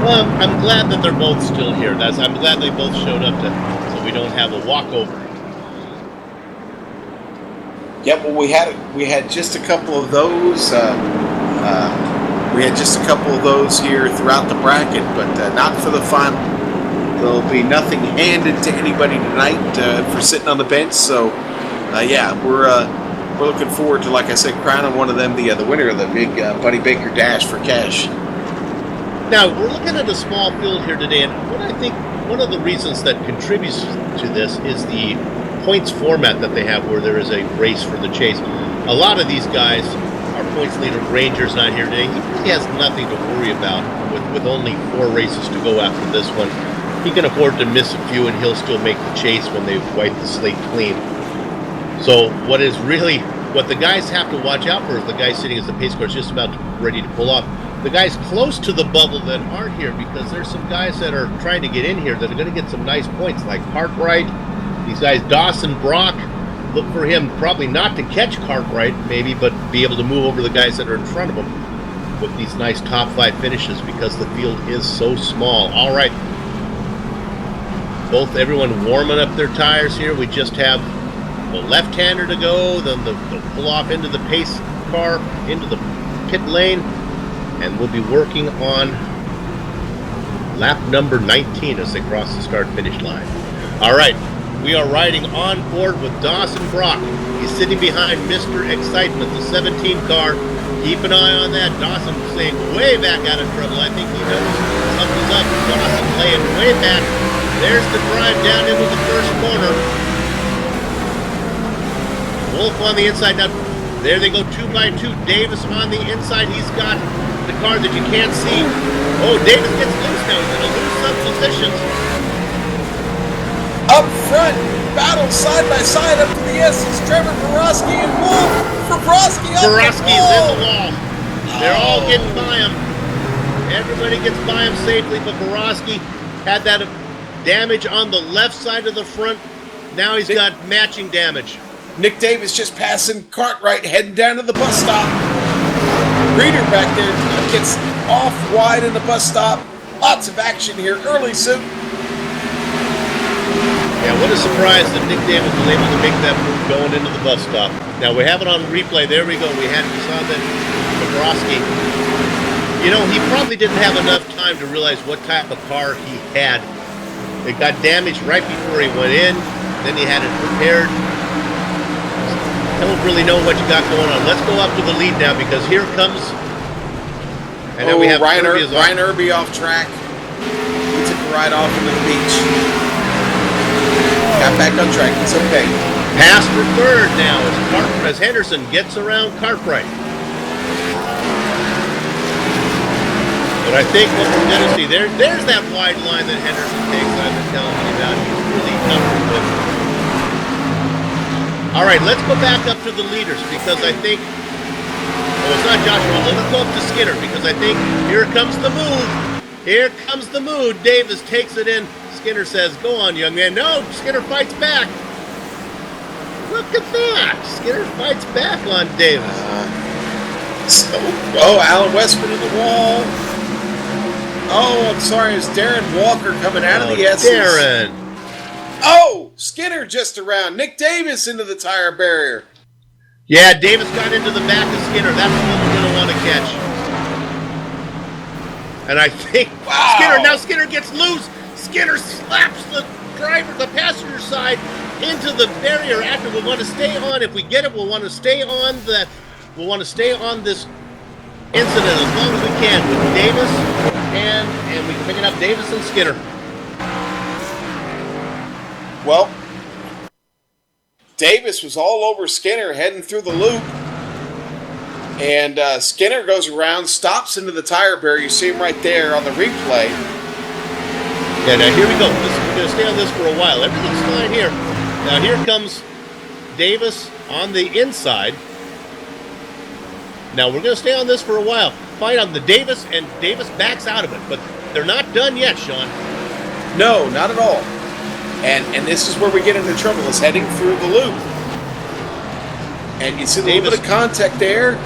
Well, I'm glad that they're both still here. I'm glad they both showed up so we don't have a walkover. Yeah, well, we had just a couple of those. We had just a couple of those here throughout the bracket, but not for the final. There'll be nothing handed to anybody tonight for sitting on the bench. So, we're looking forward to, like I said, crowning one of them the winner of the big Buddy Baker Dash for Cash. Now, we're looking at a small field here today, and what I think one of the reasons that contributes to this is the points format that they have, where there is a race for the chase. A lot of these guys, our points leader Ranger's not here today. He really has nothing to worry about with only 4 races to go after this one. He can afford to miss a few, and he'll still make the chase when they wipe the slate clean. So what the guys have to watch out for is the guy sitting as the pace car is just about ready to pull off. The guys close to the bubble that aren't here, because there's some guys that are trying to get in here that are going to get some nice points, like Cartwright. These guys, Dawson Brock, look for him probably not to catch Cartwright, maybe, but be able to move over the guys that are in front of him with these nice top 5 finishes, because the field is so small. All right. Everyone warming up their tires here. We just have the left-hander to go, then the pull off into the pace car, into the pit lane, and we'll be working on lap number 19 as they cross the start-finish line. All right, we are riding on board with Dawson Brock. He's sitting behind Mr. Excitement, the 17 car. Keep an eye on that. Dawson staying way back out of trouble. I think he knows something's up. Dawson laying way back. There's the drive down into the first corner. Wolf on the inside. Now, there they go 2 by 2. Davis on the inside. He's got the car that you can't see. Oh, Davis gets loose now. He's going to lose some positions. Up front, battle side by side up to the S's. Trevor Borowski and Wolf. Borowski up Borowski's in the wall. They're all getting by him. Everybody gets by him safely, but Borowski had that damage on the left side of the front. Now he's got matching damage. Nick Davis just passing Cartwright, heading down to the bus stop. Reader back there gets off wide in the bus stop. Lots of action here early, Sue. Yeah, what a surprise that Nick Davis was able to make that move going into the bus stop. Now we have it on replay. There we go. We saw that Borowski. You know, he probably didn't have enough time to realize what type of car he had. It got damaged right before he went in. Then he had it repaired. I don't really know what you got going on. Let's go up to the lead now because here comes. And now we have Ryan Irby off track. He took a ride off into the beach. Got back on track. It's okay. Pass for third now as Henderson gets around Cartwright. But I think what we're going to see, there's that wide line that Henderson takes that I've been telling you about. He's really comfortable with. All right, let's go back up to the leaders because I think, it's not Joshua. Let's go up to Skinner because I think here comes the move. Here comes the move. Davis takes it in. Skinner says, go on, young man. No, Skinner fights back. Look at that. Skinner fights back on Davis. Alan Westman in the wall. Oh, I'm sorry. It's Darren Walker coming out of the S's. Darren. Oh, Skinner just around. Nick Davis into the tire barrier. Yeah, Davis got into the back of Skinner. That's what we're going to want to catch. And I think Skinner gets loose. Skinner slaps the passenger side into the barrier after. We want to stay on. If we get it, we'll want to stay on this incident as long as we can with Davis and we can pick it up Davis and Skinner. Well, Davis was all over Skinner heading through the loop. And Skinner goes around, stops into the tire barrier. You see him right there on the replay. Yeah, now here we go. We're going to stay on this for a while. Everything's fine here. Now here comes Davis on the inside. Now we're going to stay on this for a while. Fight on the Davis, and Davis backs out of it. But they're not done yet, Sean. No, not at all. And this is where we get into trouble, is heading through the loop. And you see a little bit of contact there.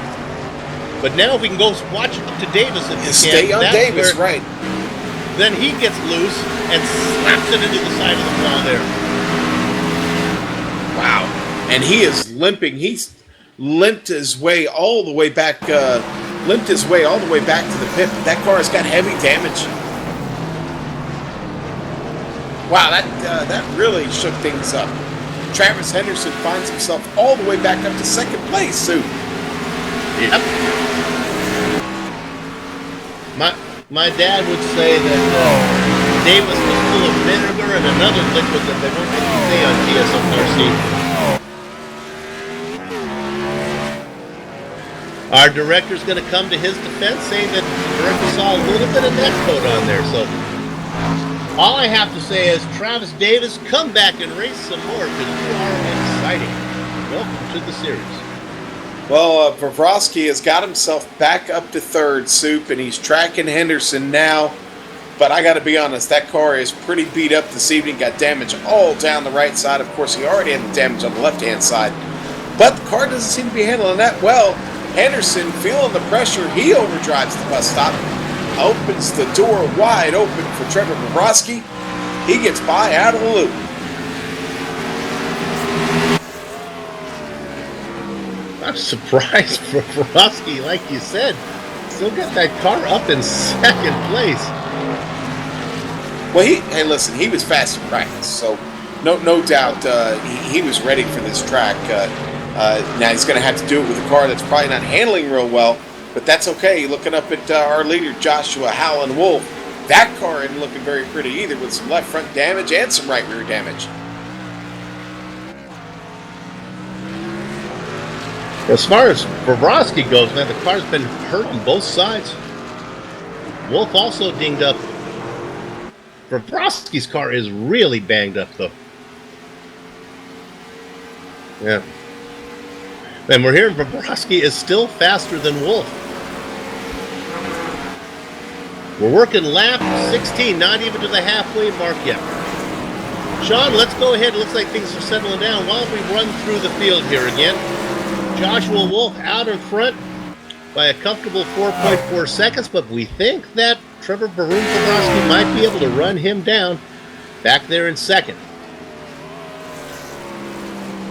But now if we can go watch up to Davis if we can. Stay on Davis, right. Then he gets loose and slaps it into the side of the wall there. Wow. And he is limping. He's limped his way all the way back to the pit. That car has got heavy damage. Wow, that really shook things up. Travis Henderson finds himself all the way back up to second place, Sue. Yep. My dad would say that Davis was full of vinegar and another liquid that they won't let you say on TSMRC. Our director's going to come to his defense, saying that the director saw a little bit of net coat on there. So all I have to say is, Travis Davis, come back and race some more because you are exciting. Welcome to the series. Well, Borowski has got himself back up to third, Soup, and he's tracking Henderson now. But I got to be honest, that car is pretty beat up this evening. Got damage all down the right side. Of course, he already had the damage on the left-hand side. But the car doesn't seem to be handling that well. Henderson, feeling the pressure, he overdrives the bus stop. Opens the door wide open for Trevor Borowski. He gets by out of the loop. I'm surprised for Borowski, like you said. Still got that car up in second place. Well, hey, listen, he was fast in practice, so No doubt he was ready for this track. Now he's going to have to do it with a car that's probably not handling real well, but that's okay. Looking up at our leader, Joshua Howland Wolf, that car isn't looking very pretty either, with some left front damage and some right rear damage. As far as Bobrovsky goes, man, the car's been hurt on both sides. Wolf also dinged up. Bobrovsky's car is really banged up, though. Yeah. And we're hearing Bobrovsky is still faster than Wolf. We're working lap 16, not even to the halfway mark yet. Sean, let's go ahead. It looks like things are settling down. Why don't we run through the field here again? Joshua Wolf out in front by a comfortable 4.4 seconds, but we think that Trevor Bobrovsky might be able to run him down back there in second.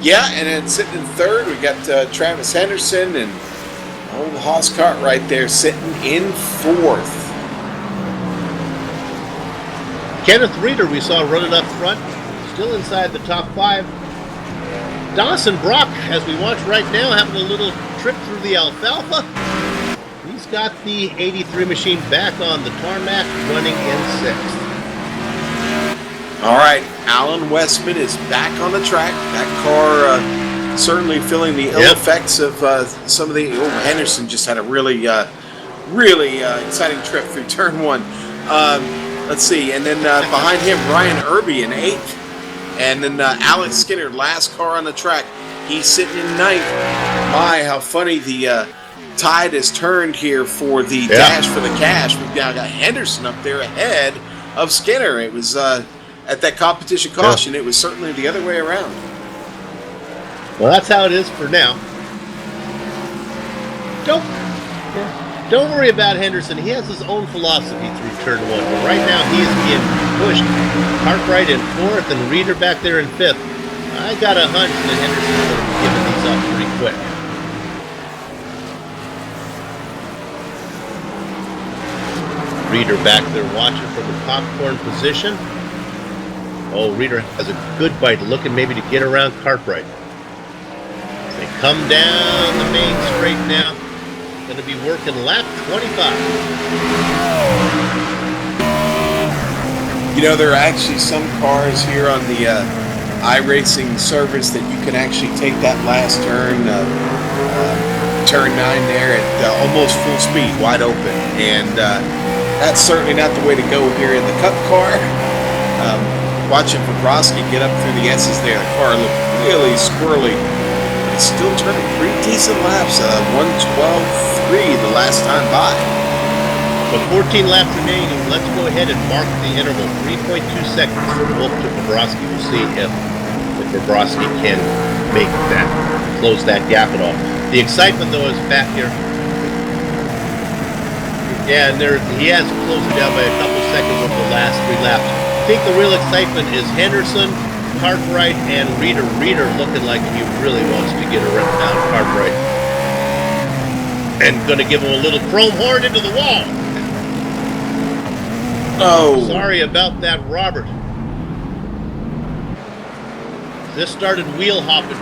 Yeah, and then sitting in third, we got Travis Henderson and old Haas Cartwright there sitting in fourth. Kenneth Reeder we saw running up front, still inside the top 5. Dawson Brock, as we watch right now, having a little trip through the alfalfa. He's got the 83 machine back on the tarmac, running in 6th. All right, Alan Westman is back on the track. That car certainly feeling the ill effects of some of the... Oh, Henderson just had a really exciting trip through turn 1. Let's see, and then behind him, Ryan Irby in 8th. And then Alex Skinner, last car on the track. He's sitting in 9th. My, how funny the tide has turned here for the dash for the cash. We've now got Henderson up there ahead of Skinner. It was at that competition caution. It was certainly the other way around. Well, that's how it is for now. Don't worry about Henderson. He has his own philosophy through turn 1. But right now, he is being pushed. Cartwright in 4th and Reeder back there in 5th. I got a hunch that Henderson's going to be giving these up pretty quick. Reeder back there watching from the popcorn position. Oh, Reeder has a good bite, looking maybe to get around Cartwright. As they come down the main straight now. Going to be working lap 25. You know, there are actually some cars here on the iRacing service that you can actually take that last turn, turn 9 there at almost full speed, wide open. And that's certainly not the way to go here in the Cup car. Watching Bobrovsky get up through the S's there, the car looked really squirrely. It's still turning pretty decent laps, 1:12.3 the last time by. With 14 laps remaining, let's go ahead and mark the interval, 3.2 seconds from Wolf to Bobrovsky. We'll see if Bobrovsky can make that, close that gap at all. The excitement, though, is back here. Yeah, and he has closed it down by a couple seconds over the last 3 laps. I think the real excitement is Henderson, Cartwright, and Reeder. Reeder looking like he really wants to get around Cartwright. And going to give him a little chrome horn into the wall. Oh. Sorry about that, Robert. This started wheel hopping,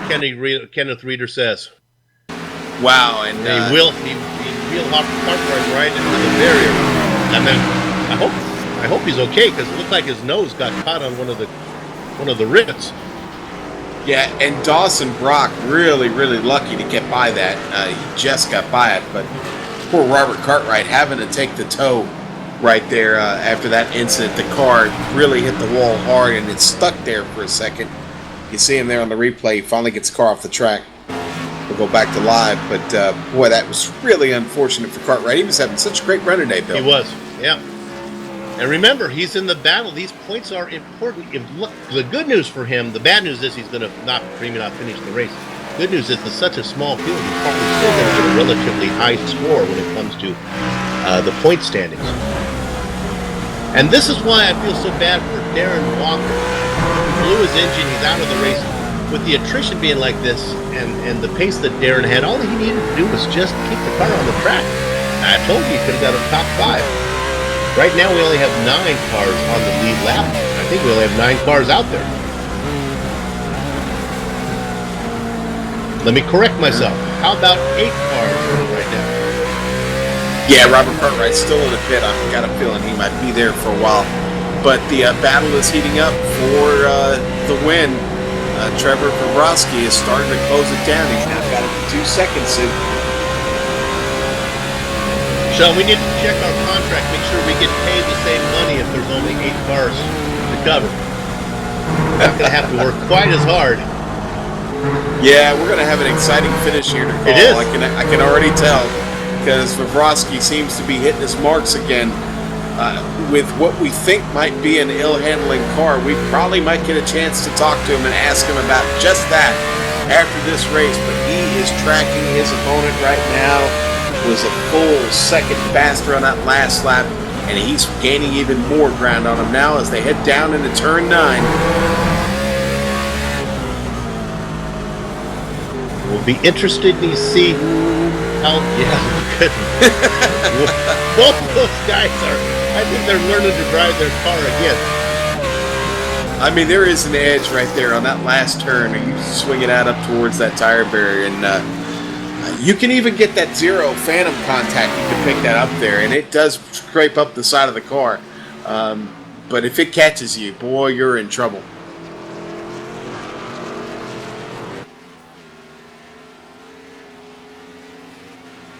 Kenneth Reeder says. Wow, and he wheel hopped Cartwright right into the barrier. And then I hope he's okay, because it looked like his nose got caught on one of the rivets. Yeah, and Dawson Brock really lucky to get by that. He just got by it, but poor Robert Cartwright having to take the tow right there after that incident. The car really hit the wall hard, and it stuck there for a second. You see him there on the replay. He finally gets the car off the track. We'll go back to live, but boy, that was really unfortunate for Cartwright. He was having such a great run today, Bill. He was, yeah. And remember, he's in the battle. These points are important. Look, the good news for him, the bad news is he's going to not finish the race. Good news is it's such a small field, he's probably still going to get a relatively high score when it comes to the point standings. And this is why I feel so bad for Darren Walker. He blew his engine, he's out of the race. With the attrition being like this and the pace that Darren had, all he needed to do was just keep the car on the track. I told you he could have got a top 5. Right now we only have 9 cars on the lead lap. I think we only have 9 cars out there. Let me correct myself. How about 8 cars right now? Yeah, Robert Cartwright's still in the pit. I've got a feeling he might be there for a while. But the battle is heating up for the win. Trevor Pavrovsky is starting to close it down. He's now got it 2 seconds in. So we need to check our contract, make sure we get paid the same money if there's only 8 cars to cover. Not going to have to work quite as hard. Yeah, we're going to have an exciting finish here to call. It is. I can already tell, because Pavrovsky seems to be hitting his marks again. With what we think might be an ill-handling car, we probably might get a chance to talk to him and ask him about just that after this race. But he is tracking his opponent right now. Was a full second faster on that last lap, and he's gaining even more ground on him now as they head down into turn 9. We'll be interested to see how. Yeah, good. Both of those guys are. I think they're learning to drive their car again. I mean, there is an edge right there on that last turn, and you swing it out up towards that tire barrier, and you can even get that zero phantom contact. You can pick that up there, and it does scrape up the side of the car. But if it catches you, boy, you're in trouble.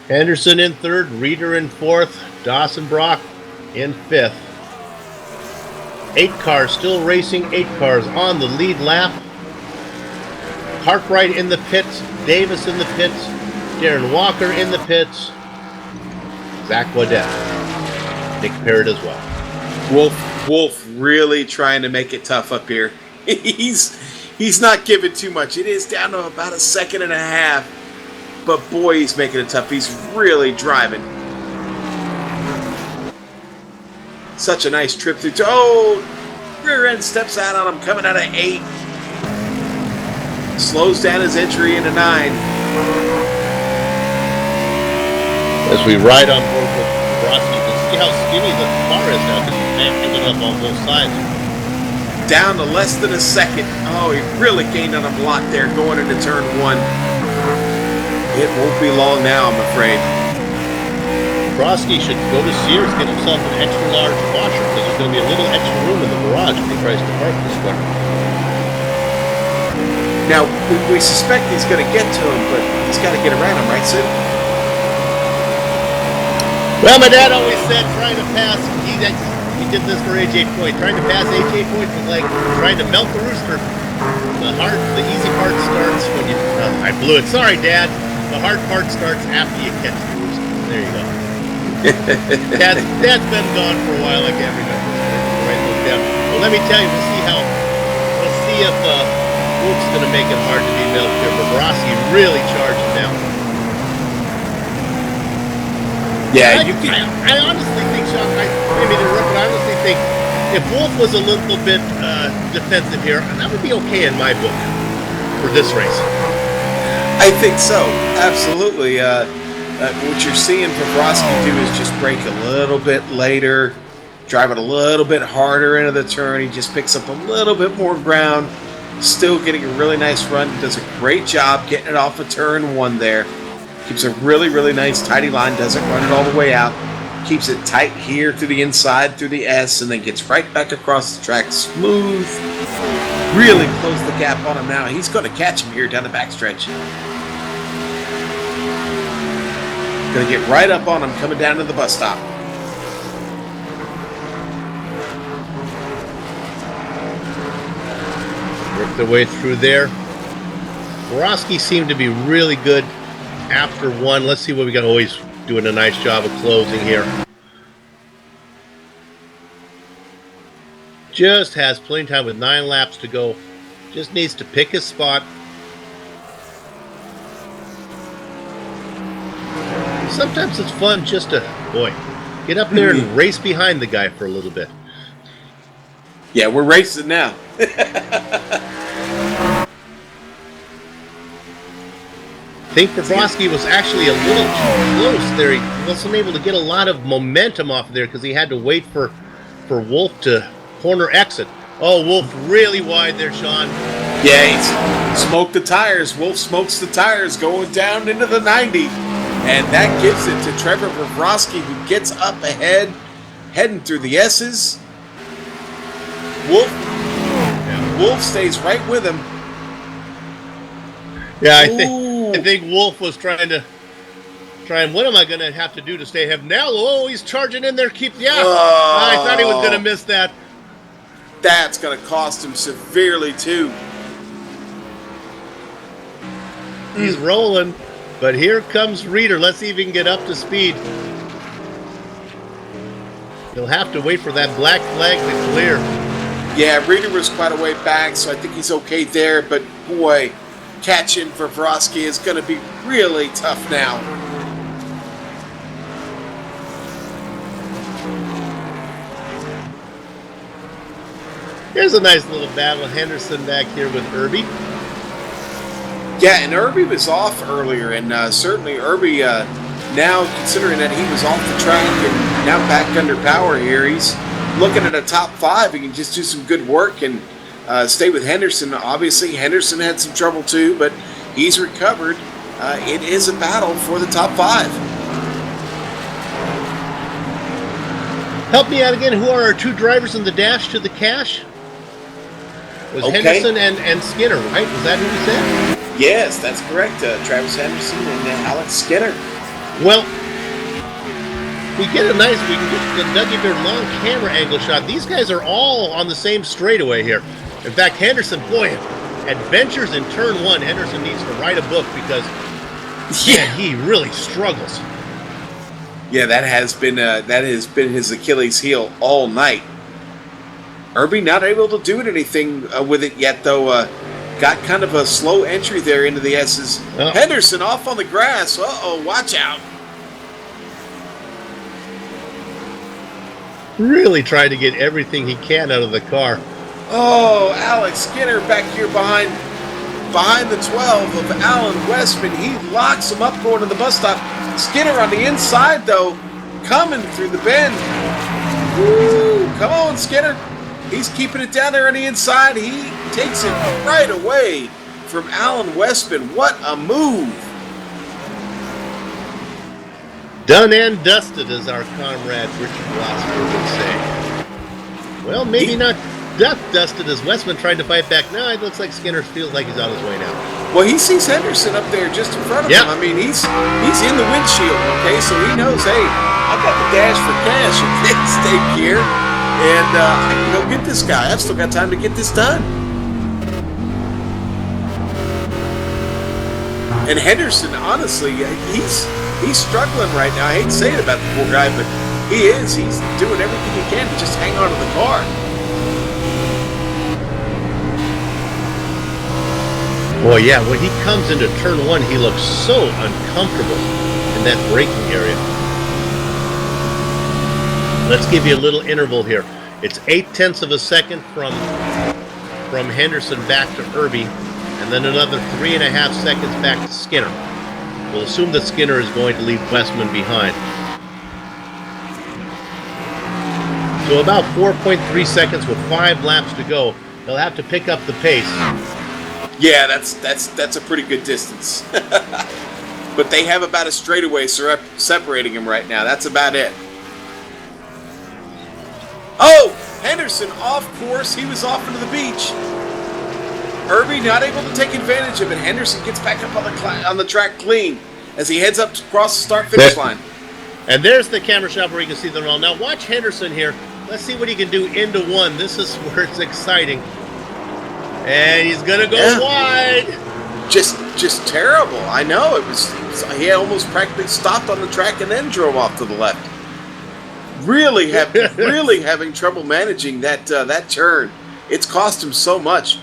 Henderson in 3rd, Reeder in 4th, Dawson Brock in 5th. 8 cars still racing, 8 cars on the lead lap. Cartwright in the pits, Davis in the pits, Darren Walker in the pits, Zach Waddell, Nick Parrott as well. Wolf really trying to make it tough up here. He's not giving too much. It is down to about a second and a half. But boy, he's making it tough. He's really driving. Such a nice trip through. Oh, rear end steps out on him, coming out of 8. Slows down his entry into 9. As we ride on board with Pavrovsky, you can see how skinny the car is now because he's backing it up on both sides. Down to less than a second. Oh, he really gained on him a lot there going into turn 1. It won't be long now, I'm afraid. Pavrovsky should go to Sears, get himself an extra large washer because there's going to be a little extra room in the garage if he tries to park this car. Now, we suspect he's going to get to him, but he's got to get around him, right, Sid? Well, my dad always said trying to pass, he did this for AJ Foyt. Trying to pass AJ Foyt was like trying to melt the rooster. The easy part starts when you... I blew it. Sorry, Dad. The hard part starts after you catch the rooster. There you go. Dad's been gone for a while. I can't remember. Write those down. Well, let me tell you, we'll see if Wolf's going to make it hard to be milked here. Pavrovsky really charging down. Yeah, I honestly think, Sean, I honestly think if Wolf was a little bit defensive here, that would be okay in my book for this race. I think so. Absolutely. What you're seeing Pavrovsky do is just brake a little bit later, drive it a little bit harder into the turn. He just picks up a little bit more ground, still getting a really nice run. Does a great job getting it off of turn 1 there. Keeps a really, really nice tidy line, doesn't run it all the way out. Keeps it tight here to the inside through the S, and then gets right back across the track smooth. Really close the gap on him now. He's going to catch him here down the backstretch. Going to get right up on him coming down to the bus stop. Work their way through there. Pavrovsky seemed to be really good after 1. Let's see what we got. Always doing a nice job of closing here. Just has plenty of time with 9 laps to go. Just needs to pick his spot. Sometimes it's fun just to, get up there and race behind the guy for a little bit. Yeah, we're racing now. I think Pavrovsky was actually a little too close there. He wasn't able to get a lot of momentum off there because he had to wait for Wolf to corner exit. Oh, Wolf really wide there, Sean. Yeah, he's smoked the tires. Wolf smokes the tires going down into the 90. And that gives it to Trevor Vrosky, who gets up ahead, heading through the S's. Wolf stays right with him. Yeah, Ooh. I think Wolf was trying. What am I going to have to do to stay ahead? Now, oh, he's charging in there. I thought he was going to miss that. That's going to cost him severely, too. He's rolling, but here comes Reeder. Let's see if he can get up to speed. He'll have to wait for that black flag to clear. Yeah, Reeder was quite a way back, so I think he's okay there. But, boy, catching for Vrosky is going to be really tough now. Here's a nice little battle. Henderson back here with Irby. Yeah, and Irby was off earlier, and certainly Irby, now considering that he was off the track and now back under power here, he's looking at a top 5. He can just do some good work and stay with Henderson. Obviously, Henderson had some trouble too, but he's recovered. It is a battle for the top 5. Help me out again. Who are our 2 drivers in the dash to the cash? Was Okay. Henderson and Skinner, right? Was that who you said? Yes, that's correct. Travis Henderson and Alex Skinner. Well, we can get the Dougie Beard long camera angle shot. These guys are all on the same straightaway here. In fact, Henderson, boy, adventures in turn 1. Henderson needs to write a book because man, he really struggles. Yeah, that has been his Achilles heel all night. Irby not able to do anything with it yet, though. Got kind of a slow entry there into the S's. Oh. Henderson off on the grass. Uh-oh, watch out. Really trying to get everything he can out of the car. Oh, Alex Skinner back here behind the 12 of Alan Westman. He locks him up going to the bus stop. Skinner on the inside, though, coming through the bend. Woo, come on, Skinner. He's keeping it down there on the inside. He takes it right away from Alan Westman. What a move. Done and dusted, as our comrade Richard Glasper would say. Well, maybe not dusted as Westman tried to fight back. No, it looks like Skinner feels like he's on his way now. Well, he sees Henderson up there just in front of Yep. him. I mean, he's in the windshield, okay? So he knows, hey, I've got the dash for cash at stake here, and I can go get this guy. I've still got time to get this done. And Henderson, honestly, he's struggling right now. I hate to say it about the poor guy, but he is. He's doing everything he can to just hang on to the car. Boy, yeah, when he comes into turn 1, he looks so uncomfortable in that braking area. Let's give you a little interval here. It's 0.8 of a second from Henderson back to Irby, and then another 3.5 seconds back to Skinner. We'll assume that Skinner is going to leave Westman behind. So about 4.3 seconds with 5 laps to go. They'll have to pick up the pace. Yeah, that's a pretty good distance. But they have about a straightaway separating him right now. That's about it. Oh, Henderson off course. He was off into the beach. Irby not able to take advantage of it. Henderson gets back up on the track clean as he heads up across the start-finish line. And there's the camera shot where you can see them all. Now watch Henderson here. Let's see what he can do into 1. This is where it's exciting. And he's gonna go wide. Just terrible. I know he almost practically stopped on the track and then drove off to the left. Really having trouble managing that turn. It's cost him so much.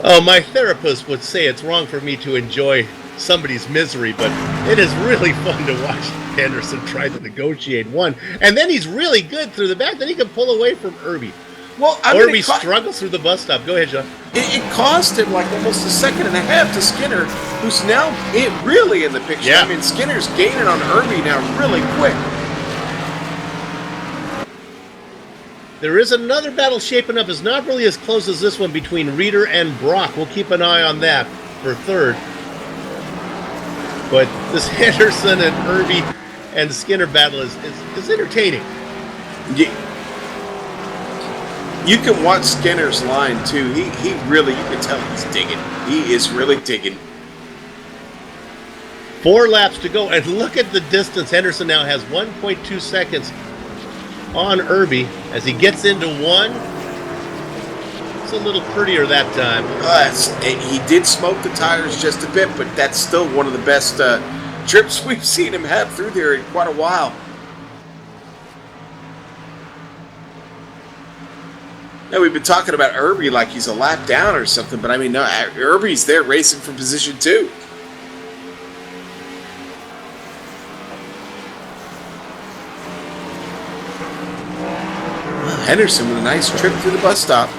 Oh, my therapist would say it's wrong for me to enjoy somebody's misery, but it is really fun to watch Henderson try to negotiate 1. And then he's really good through the back. Then he can pull away from Irby. Well, Irby struggles through the bus stop. Go ahead, John. It cost him like almost 1.5 seconds to Skinner, who's now really in the picture. Yeah. I mean, Skinner's gaining on Irby now really quick. There is another battle shaping up. It's not really as close as this one between Reeder and Brock. We'll keep an eye on that for third. But this Henderson and Irby and Skinner battle is entertaining. You can watch Skinner's line too. He really, you can tell he's digging. He is really digging. 4 laps to go, and look at the distance. Henderson now has 1.2 seconds on Irby as he gets into one. It's a little prettier that time. He did smoke the tires just a bit, but that's still one of the best trips we've seen him have through there in quite a while. Now, we've been talking about Irby like he's a lap down or something, but I mean, no, Irby's there racing for position 2. Henderson with a nice trip through the bus stop.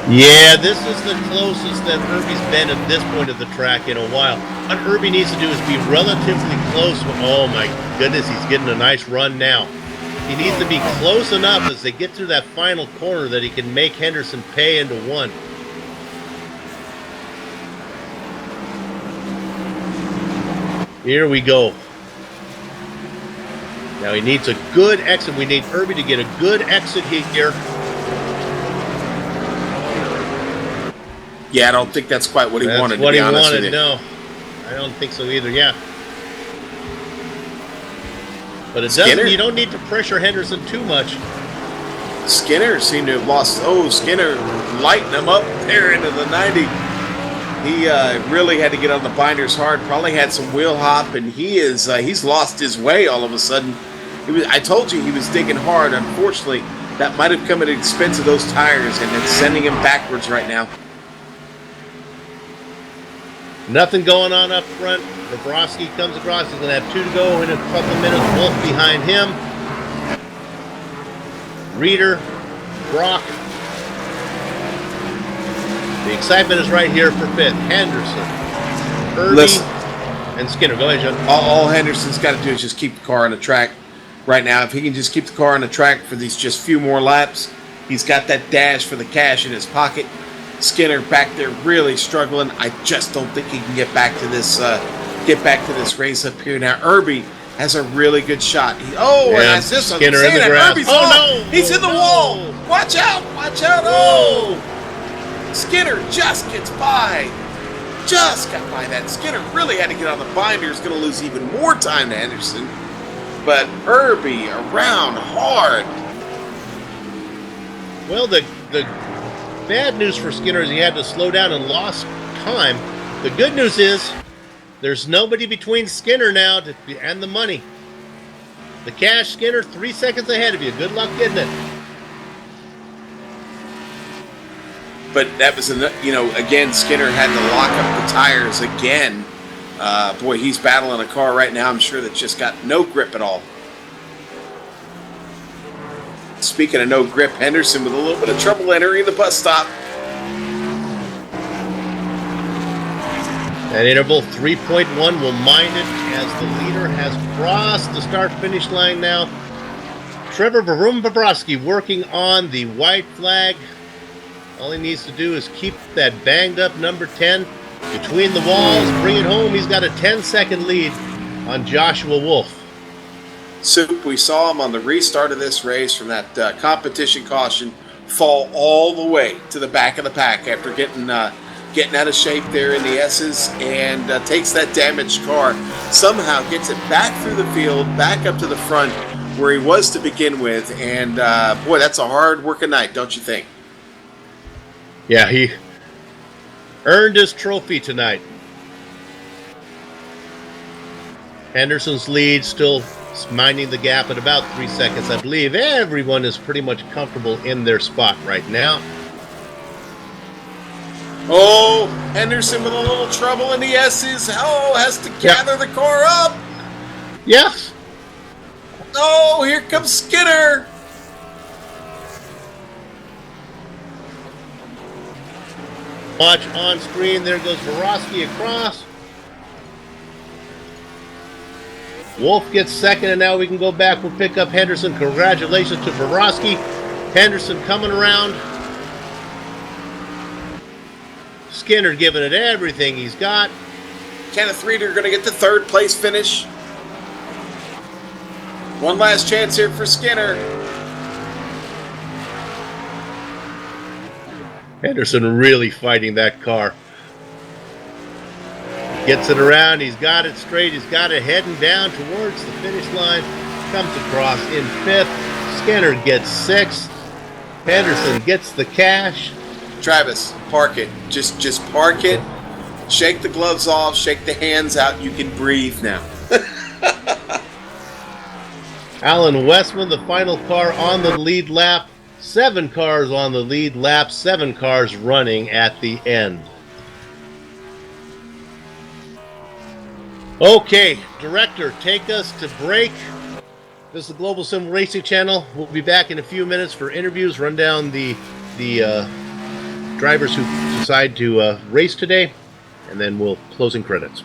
Yeah, this is the closest that Irby's been at this point of the track in a while. What Irby needs to do is be relatively close. Oh my goodness, he's getting a nice run now. He needs to be close enough as they get through that final corner that he can make Henderson pay into one. Here we go. Now he needs a good exit. We need Irby to get a good exit here. Yeah, I don't think that's quite what he wanted, That's what to be he honest wanted, with you. no. I don't think so either, yeah. But it Skinner? doesn't, you don't need to pressure Henderson too much. Skinner seemed to have lost. Oh, Skinner lighting him up there into the 90. He really had to get on the binders hard. Probably had some wheel hop, and he's lost his way all of a sudden. I told you he was digging hard. Unfortunately, that might have come at the expense of those tires, and it's sending him backwards right now. Nothing going on up front. Bobrovsky comes across. He's going to have 2 to go in a couple of minutes. Wolf behind him. Reeder, Brock. The excitement is right here for 5th. Henderson, Irby, and Skinner. Go ahead, John. All Henderson's got to do is just keep the car on the track right now. If he can just keep the car on the track for these just few more laps, he's got that dash for the cash in his pocket. Skinner back there really struggling. I just don't think he can get back to this race up here. Now Irby has a really good shot. And that's this Skinner one. in the grass. Irby's Oh, off. no. He's in the No. wall. Watch out! Watch out! Oh! Skinner just gets by. Just got by that. Skinner really had to get on the binders. Going to lose even more time to Henderson. But Irby around hard. Well, the bad news for Skinner is he had to slow down and lost time. The good news is there's nobody between Skinner now and the money. The cash, Skinner, 3 seconds ahead of you. Good luck getting it. But that was, again, Skinner had to lock up the tires again. Boy, he's battling a car right now, I'm sure, that's just got no grip at all. Speaking of no grip, Henderson with a little bit of trouble entering the bus stop. That interval, 3.1, will mind it as the leader has crossed the start-finish line now. Trevor Bobrovsky working on the white flag. All he needs to do is keep that banged-up number 10 between the walls, bring it home. He's got a 10-second lead on Joshua Wolf. Soup, we saw him on the restart of this race from that competition caution fall all the way to the back of the pack after getting out of shape there in the S's, and takes that damaged car, somehow gets it back through the field, back up to the front where he was to begin with, and boy, that's a hard working night, don't you think? Yeah, he earned his trophy tonight. Henderson's lead still minding the gap at about 3 seconds. I believe everyone is pretty much comfortable in their spot right now. Oh, Henderson with a little trouble in the S's. Oh, has to gather the car up. Yes. Oh, here comes Skinner. Watch on screen. There goes Bobrovsky across. Wolf gets second, and now we can go back. We'll pick up Henderson. Congratulations to Borowski. Henderson coming around. Skinner giving it everything he's got. Kenneth Reeder going to get the third place finish. One last chance here for Skinner. Henderson really fighting that car. Gets it around. He's got it straight. He's got it heading down towards the finish line. Comes across in fifth. Skinner gets sixth. Henderson gets the cash. Travis, park it. Just park it. Shake the gloves off. Shake the hands out. You can breathe now. Alan Westman, the final car on the lead lap. 7 cars on the lead lap. 7 cars running at the end. Okay, director, take us to break. This is the Global Sim Racing Channel. We'll be back in a few minutes for interviews, run down the drivers who decide to race today, and then we'll closing credits.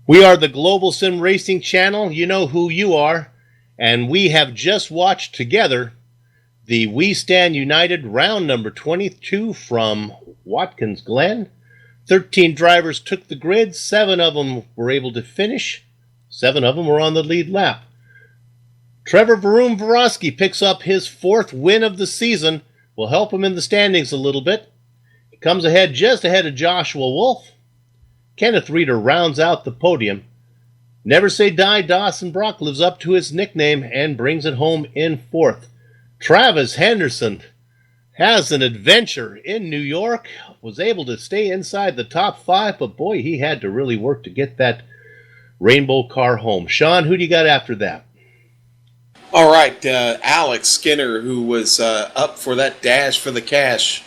We are the Global Sim Racing Channel. You know who you are. And we have just watched together the We Stand United round number 22 from Watkins Glen. 13 drivers took the grid. 7 of them were able to finish. 7 of them were on the lead lap. Trevor Varun-Varosky picks up his 4th win of the season. Will help him in the standings a little bit. He comes ahead just ahead of Joshua Wolf. Kenneth Reeder rounds out the podium. Never Say Die Dawson Brock lives up to his nickname and brings it home in 4th. Travis Henderson has an adventure in New York. Was able to stay inside the top 5, but boy, he had to really work to get that rainbow car home. Sean, who do you got after that? All right, Alex Skinner, who was up for that dash for the cash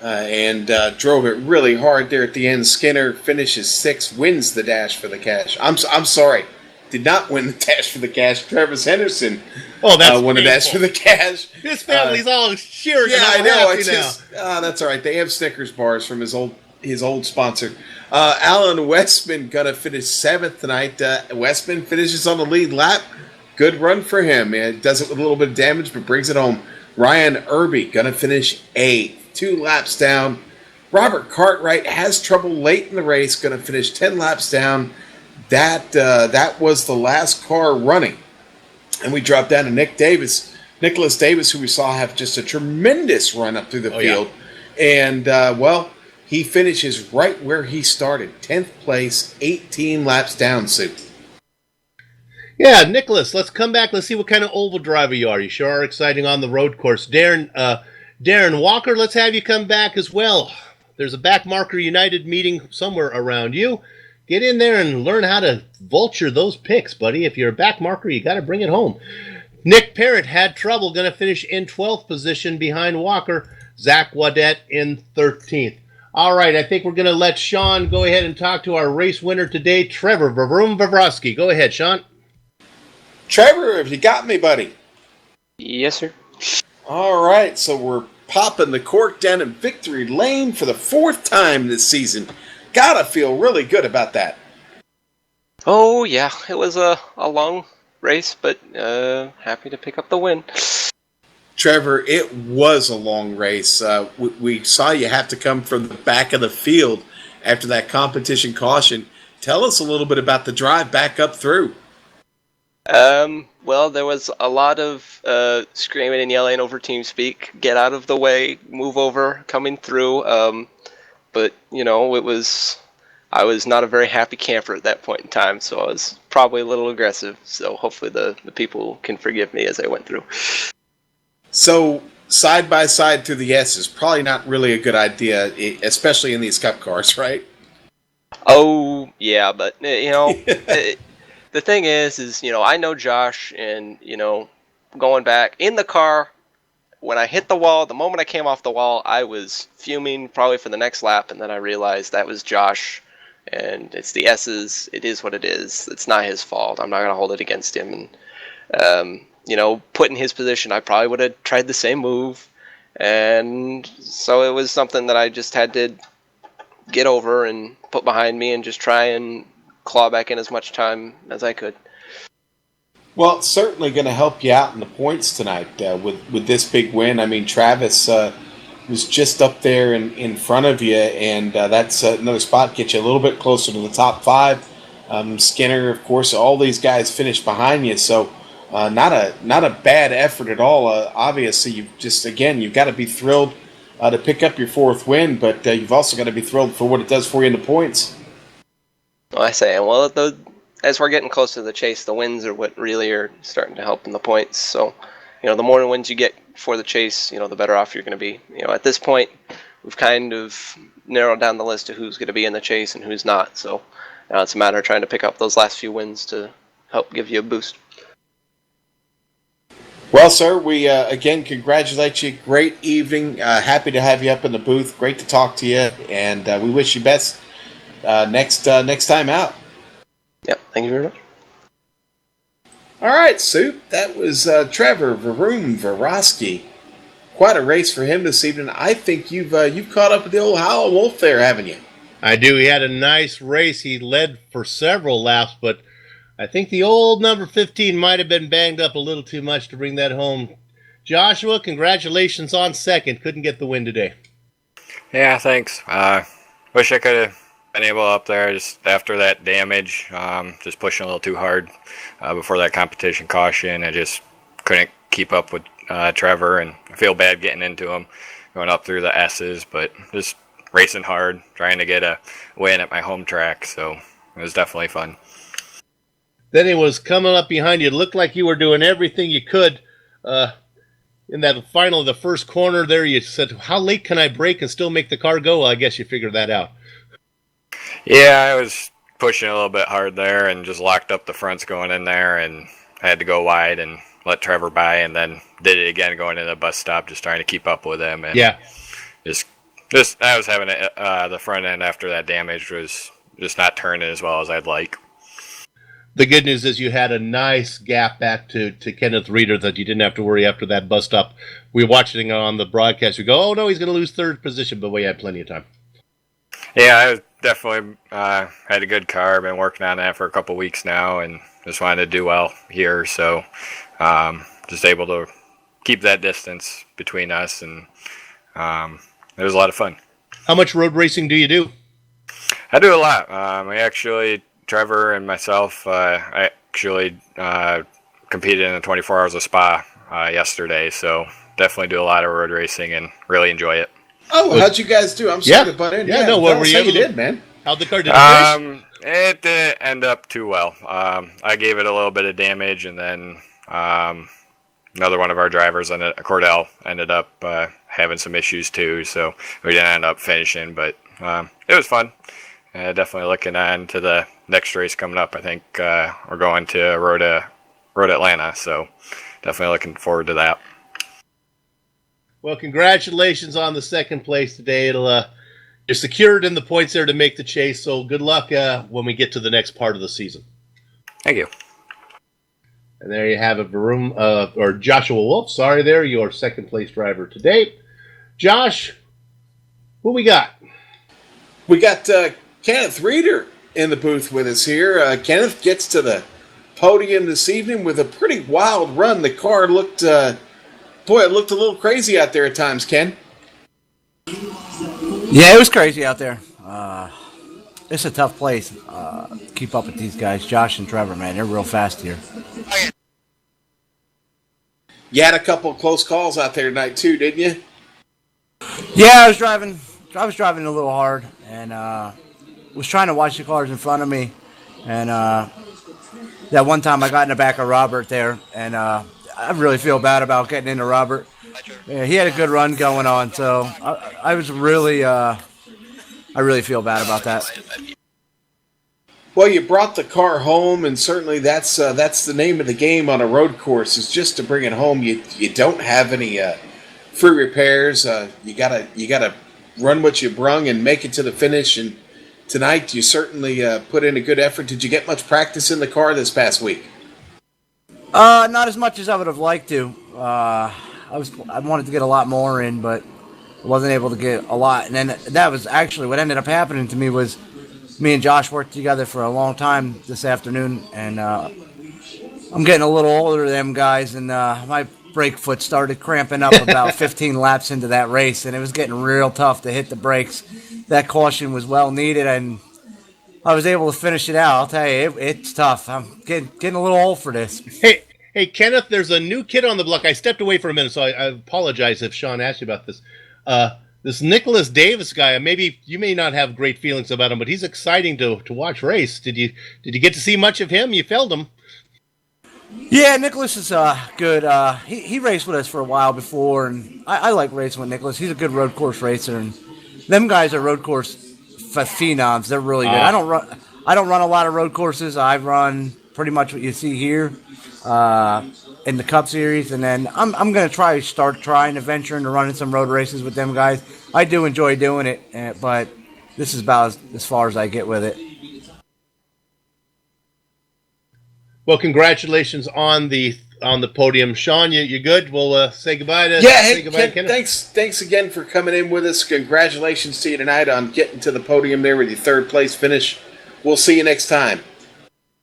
and drove it really hard there at the end. Skinner finishes 6th, wins the dash for the cash. I'm sorry, did not win the dash for the cash. Travis Henderson won the dash for the cash. His family's all cheering. Yeah, and I know. all happy It's now. just that's all right. They have Snickers bars from his old sponsor. Alan Westman gonna finish 7th tonight. Westman finishes on the lead lap. Good run for him. It does it with a little bit of damage, but brings it home. Ryan Irby gonna finish 8th. 2 laps down. Robert Cartwright has trouble late in the race, going to finish 10 laps down. That was the last car running. And we drop down to Nicholas Davis, who we saw have just a tremendous run up through the field. Yeah. And, he finishes right where he started, 10th place, 18 laps down, Sue. Yeah, Nicholas, let's come back. Let's see what kind of oval driver you are. You sure are exciting on the road course. Darren Walker, let's have you come back as well. There's a Backmarker United meeting somewhere around you. Get in there and learn how to vulture those picks, buddy. If you're a backmarker, you got to bring it home. Nick Parrott had trouble, going to finish in 12th position behind Walker. Zach Wadet in 13th. All right, I think we're going to let Sean go ahead and talk to our race winner today, Trevor Varun-Varosky. Go ahead, Sean. Trevor, have you got me, buddy? Yes, sir. All right, so we're popping the cork down in victory lane for the 4th time this season. Gotta feel really good about that. Oh, yeah. It was a long race, but happy to pick up the win. Trevor, it was a long race. We saw you have to come from the back of the field after that competition caution. Tell us a little bit about the drive back up through. Well, there was a lot of screaming and yelling over TeamSpeak, get out of the way, move over, coming through. But, I was not a very happy camper at that point in time, so I was probably a little aggressive. So hopefully the people can forgive me as I went through. So, side by side through the S is probably not really a good idea, especially in these cup cars, right? Oh, yeah, but, the thing is, I know Josh, and, going back in the car, when I hit the wall, the moment I came off the wall, I was fuming probably for the next lap, and then I realized that was Josh, and it's the S's. It is what it is. It's not his fault. I'm not going to hold it against him. And, put in his position, I probably would have tried the same move, and so it was something that I just had to get over and put behind me and just try and claw back in as much time as I could. Well, it's certainly going to help you out in the points tonight with this big win. I mean, Travis was just up there in front of you, and that's another spot, get you a little bit closer to the top 5. Skinner, of course, all these guys finished behind you, so not a bad effort at all. Obviously, you've got to be thrilled to pick up your 4th win, but you've also got to be thrilled for what it does for you in the points. As we're getting closer to the chase, the wins are what really are starting to help in the points. So, the more wins you get for the chase, the better off you're going to be. At this point, we've kind of narrowed down the list of who's going to be in the chase and who's not. So, now it's a matter of trying to pick up those last few wins to help give you a boost. Well, sir, we again congratulate you. Great evening. Happy to have you up in the booth. Great to talk to you, and we wish you best next time out. Yep, thank you very much. All right, Soup. That was Trevor Varun-Varosky. Quite a race for him this evening. I think you've caught up with the old Howlin' Wolf there, haven't you? I do. He had a nice race. He led for several laps, but I think the old number 15 might have been banged up a little too much to bring that home. Joshua, congratulations on second. Couldn't get the win today. Yeah, thanks. Wish I could have been able up there just after that damage. Just pushing a little too hard before that competition caution. I just couldn't keep up with Trevor, and I feel bad getting into him, going up through the S's, but just racing hard, trying to get a win at my home track. So it was definitely fun. Then it was coming up behind you. It looked like you were doing everything you could. In that final, the first corner there, you said, how late can I brake and still make the car go? Well, I guess you figured that out. Yeah, I was pushing a little bit hard there and just locked up the fronts going in there, and I had to go wide and let Trevor by, and then did it again going into the bus stop, just trying to keep up with him. And yeah. Just I was having the front end after that damage was just not turning as well as I'd like. The good news is you had a nice gap back to Kenneth Reeder that you didn't have to worry after that bus stop. We were watching it on the broadcast. We go, oh, no, he's going to lose third position, but we had plenty of time. Yeah, I definitely had a good car. Been working on that for a couple weeks now, and just wanted to do well here. So just able to keep that distance between us, and it was a lot of fun. How much road racing do you do? I do a lot. Trevor and myself, I actually competed in the 24 Hours of Spa yesterday, so definitely do a lot of road racing and really enjoy it. Oh, how'd you guys do? I'm sorry to butt in. What were you able to did, man? How'd the car did it finish? It didn't end up too well. I gave it a little bit of damage, and then another one of our drivers, Cordell, ended up having some issues too, so we didn't end up finishing, but it was fun. Definitely looking on to the next race coming up. I think we're going to Road Atlanta, so definitely looking forward to that. Well, congratulations on the second place today. You're secured in the points there to make the chase, so good luck when we get to the next part of the season. Thank you. And there you have it, Joshua Wolf. Sorry, there, your second place driver today. Josh, who we got? We got Kenneth Reeder in the booth with us here. Kenneth gets to the podium this evening with a pretty wild run. The car looked, it looked a little crazy out there at times, Ken. Yeah, it was crazy out there. It's a tough place to keep up with these guys. Josh and Trevor, man, they're real fast here. You had a couple of close calls out there tonight too, didn't you? Yeah, I was driving a little hard, and was trying to watch the cars in front of me. And that one time I got in the back of Robert there, and I really feel bad about getting into Robert. Yeah, he had a good run going on, so I really feel bad about that. Well, you brought the car home, and certainly that's the name of the game on a road course, is just to bring it home. You don't have any free repairs. You gotta run what you brung and make it to the finish. And tonight, you certainly put in a good effort. Did you get much practice in the car this past week? Not as much as I would have liked to. I wanted to get a lot more in, but I wasn't able to get a lot. And then that was actually what ended up happening to me was me and Josh worked together for a long time this afternoon, and I'm getting a little older than them guys, and my brake foot started cramping up about 15 laps into that race, and it was getting real tough to hit the brakes. That caution was well needed, and I was able to finish it out. I'll tell you, it's tough. I'm getting a little old for this. Hey, Kenneth, there's a new kid on the block. I stepped away for a minute, so I apologize if Sean asked you about this. This Nicholas Davis guy, maybe you may not have great feelings about him, but he's exciting to watch race. Did you get to see much of him? You felled him. Yeah, Nicholas is good. He raced with us for a while before, and I like racing with Nicholas. He's a good road course racer, and them guys are road course phenoms. They're really good. I don't run a lot of road courses. I run pretty much what you see here in the Cup Series, and then I'm going to start trying to venture into running some road races with them guys. I do enjoy doing it, but this is about as far as I get with it. Well, congratulations on the on the podium. Sean, you good? We'll say goodbye to Yeah, say hey, goodbye to Ken, Kenneth. thanks again for coming in with us. Congratulations to you tonight on getting to the podium there with your third place finish. We'll see you next time.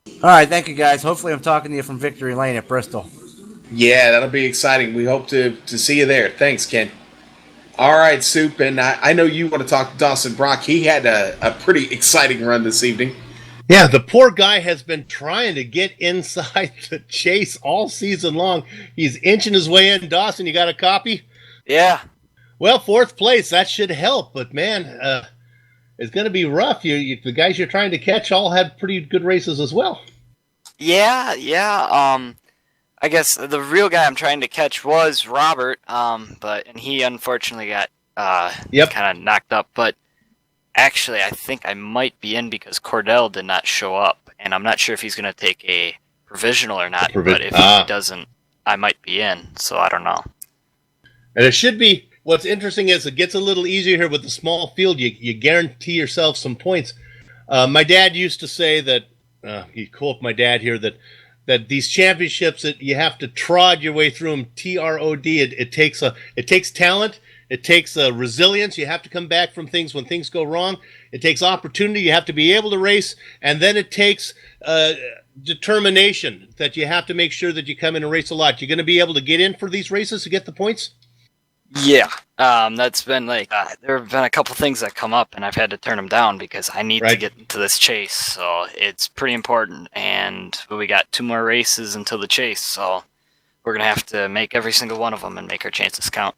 All right, thank you guys. Hopefully, I'm talking to you from Victory Lane at Bristol. Yeah, that'll be exciting. We hope to see you there. Thanks, Ken. All right, Soup, and I know you want to talk to Dawson Brock. He had a pretty exciting run this evening. Yeah, the poor guy has been trying to get inside the chase all season long. He's inching his way in. Dawson, you got a copy? Yeah. Well, fourth place, that should help. But, man, it's going to be rough. The guys you're trying to catch all had pretty good races as well. Yeah. I guess the real guy I'm trying to catch was Robert, and he unfortunately got kind of knocked up. But actually, I think I might be in because Cordell did not show up, and I'm not sure if he's going to take a provisional or not. But if he doesn't, I might be in. So I don't know. And it should be. What's interesting is it gets a little easier here with the small field. You guarantee yourself some points. My dad used to say that. You quote my dad here that these championships that you have to trod your way through them. TROD. It takes talent. It takes resilience. You have to come back from things when things go wrong. It takes opportunity. You have to be able to race, and then it takes determination that you have to make sure that you come in and race a lot. You're going to be able to get in for these races to get the points. Yeah, that's been there have been a couple things that come up, and I've had to turn them down because I need to get into this chase. So it's pretty important, and we got 2 more races until the chase. So we're gonna have to make every single one of them and make our chances count.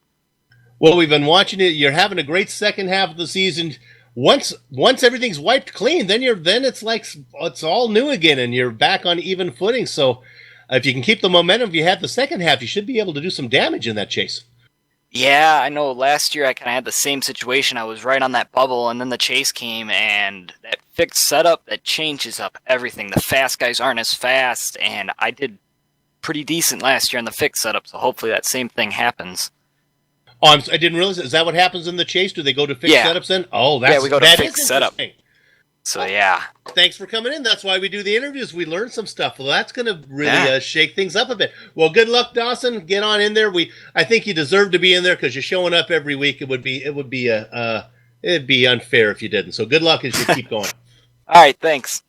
Well, we've been watching it. You're having a great second half of the season. Once everything's wiped clean, then it's like it's all new again, and you're back on even footing. So if you can keep the momentum you had the second half, you should be able to do some damage in that chase. Yeah, I know last year I kind of had the same situation. I was right on that bubble, and then the chase came, and that fixed setup, that changes up everything. The fast guys aren't as fast, and I did pretty decent last year in the fixed setup, so hopefully that same thing happens. Oh, I didn't realize. Is that what happens in the chase? Do they go to fixed setups then? Oh, we go to fixed setup. So, yeah. Thanks for coming in. That's why we do the interviews. We learn some stuff. Well, that's going to really shake things up a bit. Well, good luck, Dawson. Get on in there. I think you deserve to be in there because you're showing up every week. It'd be unfair if you didn't. So good luck as you keep going. All right, thanks.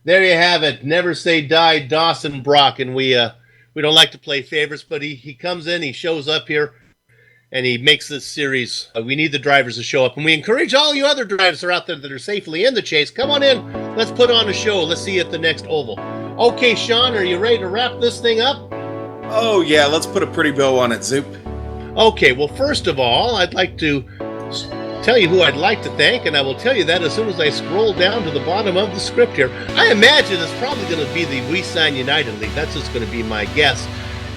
There you have it. Never say die, Dawson Brock. And we don't like to play favorites, but he comes in, he shows up here. And he makes this series. We need the drivers to show up. And we encourage all you other drivers that are out there that are safely in the chase. Come on in. Let's put on a show. Let's see you at the next oval. Okay, Sean, are you ready to wrap this thing up? Oh, yeah. Let's put a pretty bow on it, Zoop. Okay, well, first of all, I'd like to tell you who I'd like to thank. And I will tell you that as soon as I scroll down to the bottom of the script here. I imagine it's probably going to be the We Stand United League. That's just going to be my guess.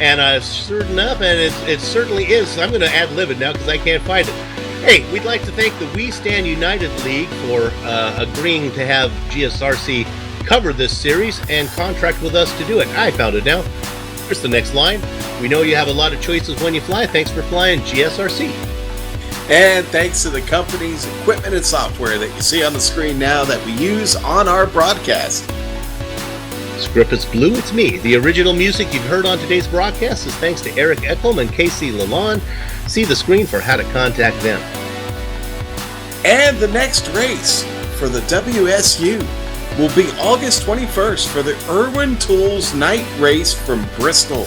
And certain enough, and it certainly is. So I'm going to ad-lib it now because I can't find it. Hey, we'd like to thank the We Stand United League for agreeing to have GSRC cover this series and contract with us to do it. I found it now. Here's the next line. We know you have a lot of choices when you fly. Thanks for flying GSRC. And thanks to the company's equipment and software that you see on the screen now that we use on our broadcast. Script is Blue, it's me. The original music you've heard on today's broadcast is thanks to Eric Echolm and Casey Lalonde. See the screen for how to contact them. And the next race for the WSU will be August 21st for the Irwin Tools Night Race from Bristol.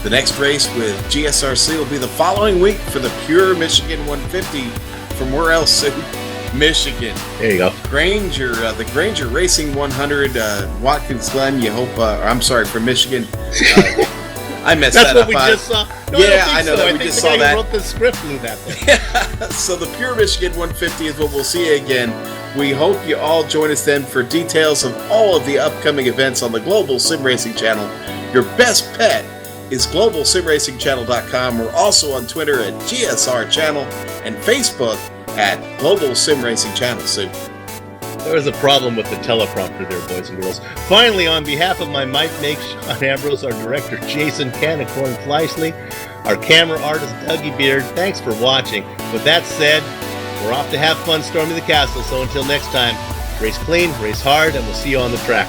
The next race with GSRC will be the following week for the Pure Michigan 150 from where else? Michigan. There you go. Granger, the Granger Racing 100, Watkins Glen. You hope? I'm sorry, for Michigan. I messed that up. That's what we just saw. No, yeah, I know so. that we just saw that. Who wrote the script blew that thing. So the Pure Michigan 150 is what we'll see again. We hope you all join us then for details of all of the upcoming events on the Global Sim Racing Channel. Your best pet is globalsimracingchannel.com. We're also on Twitter at GSR Channel and Facebook at Global Sim Racing Channel. So there was a problem with the teleprompter there, boys and girls. Finally, on behalf of my Mike Make, Sean Ambrose, our director Jason Canicorn Fleischley, our camera artist Dougie Beard, thanks for watching. With that said, we're off to have fun storming the castle. So until next time, race clean, race hard, and we'll see you on the track.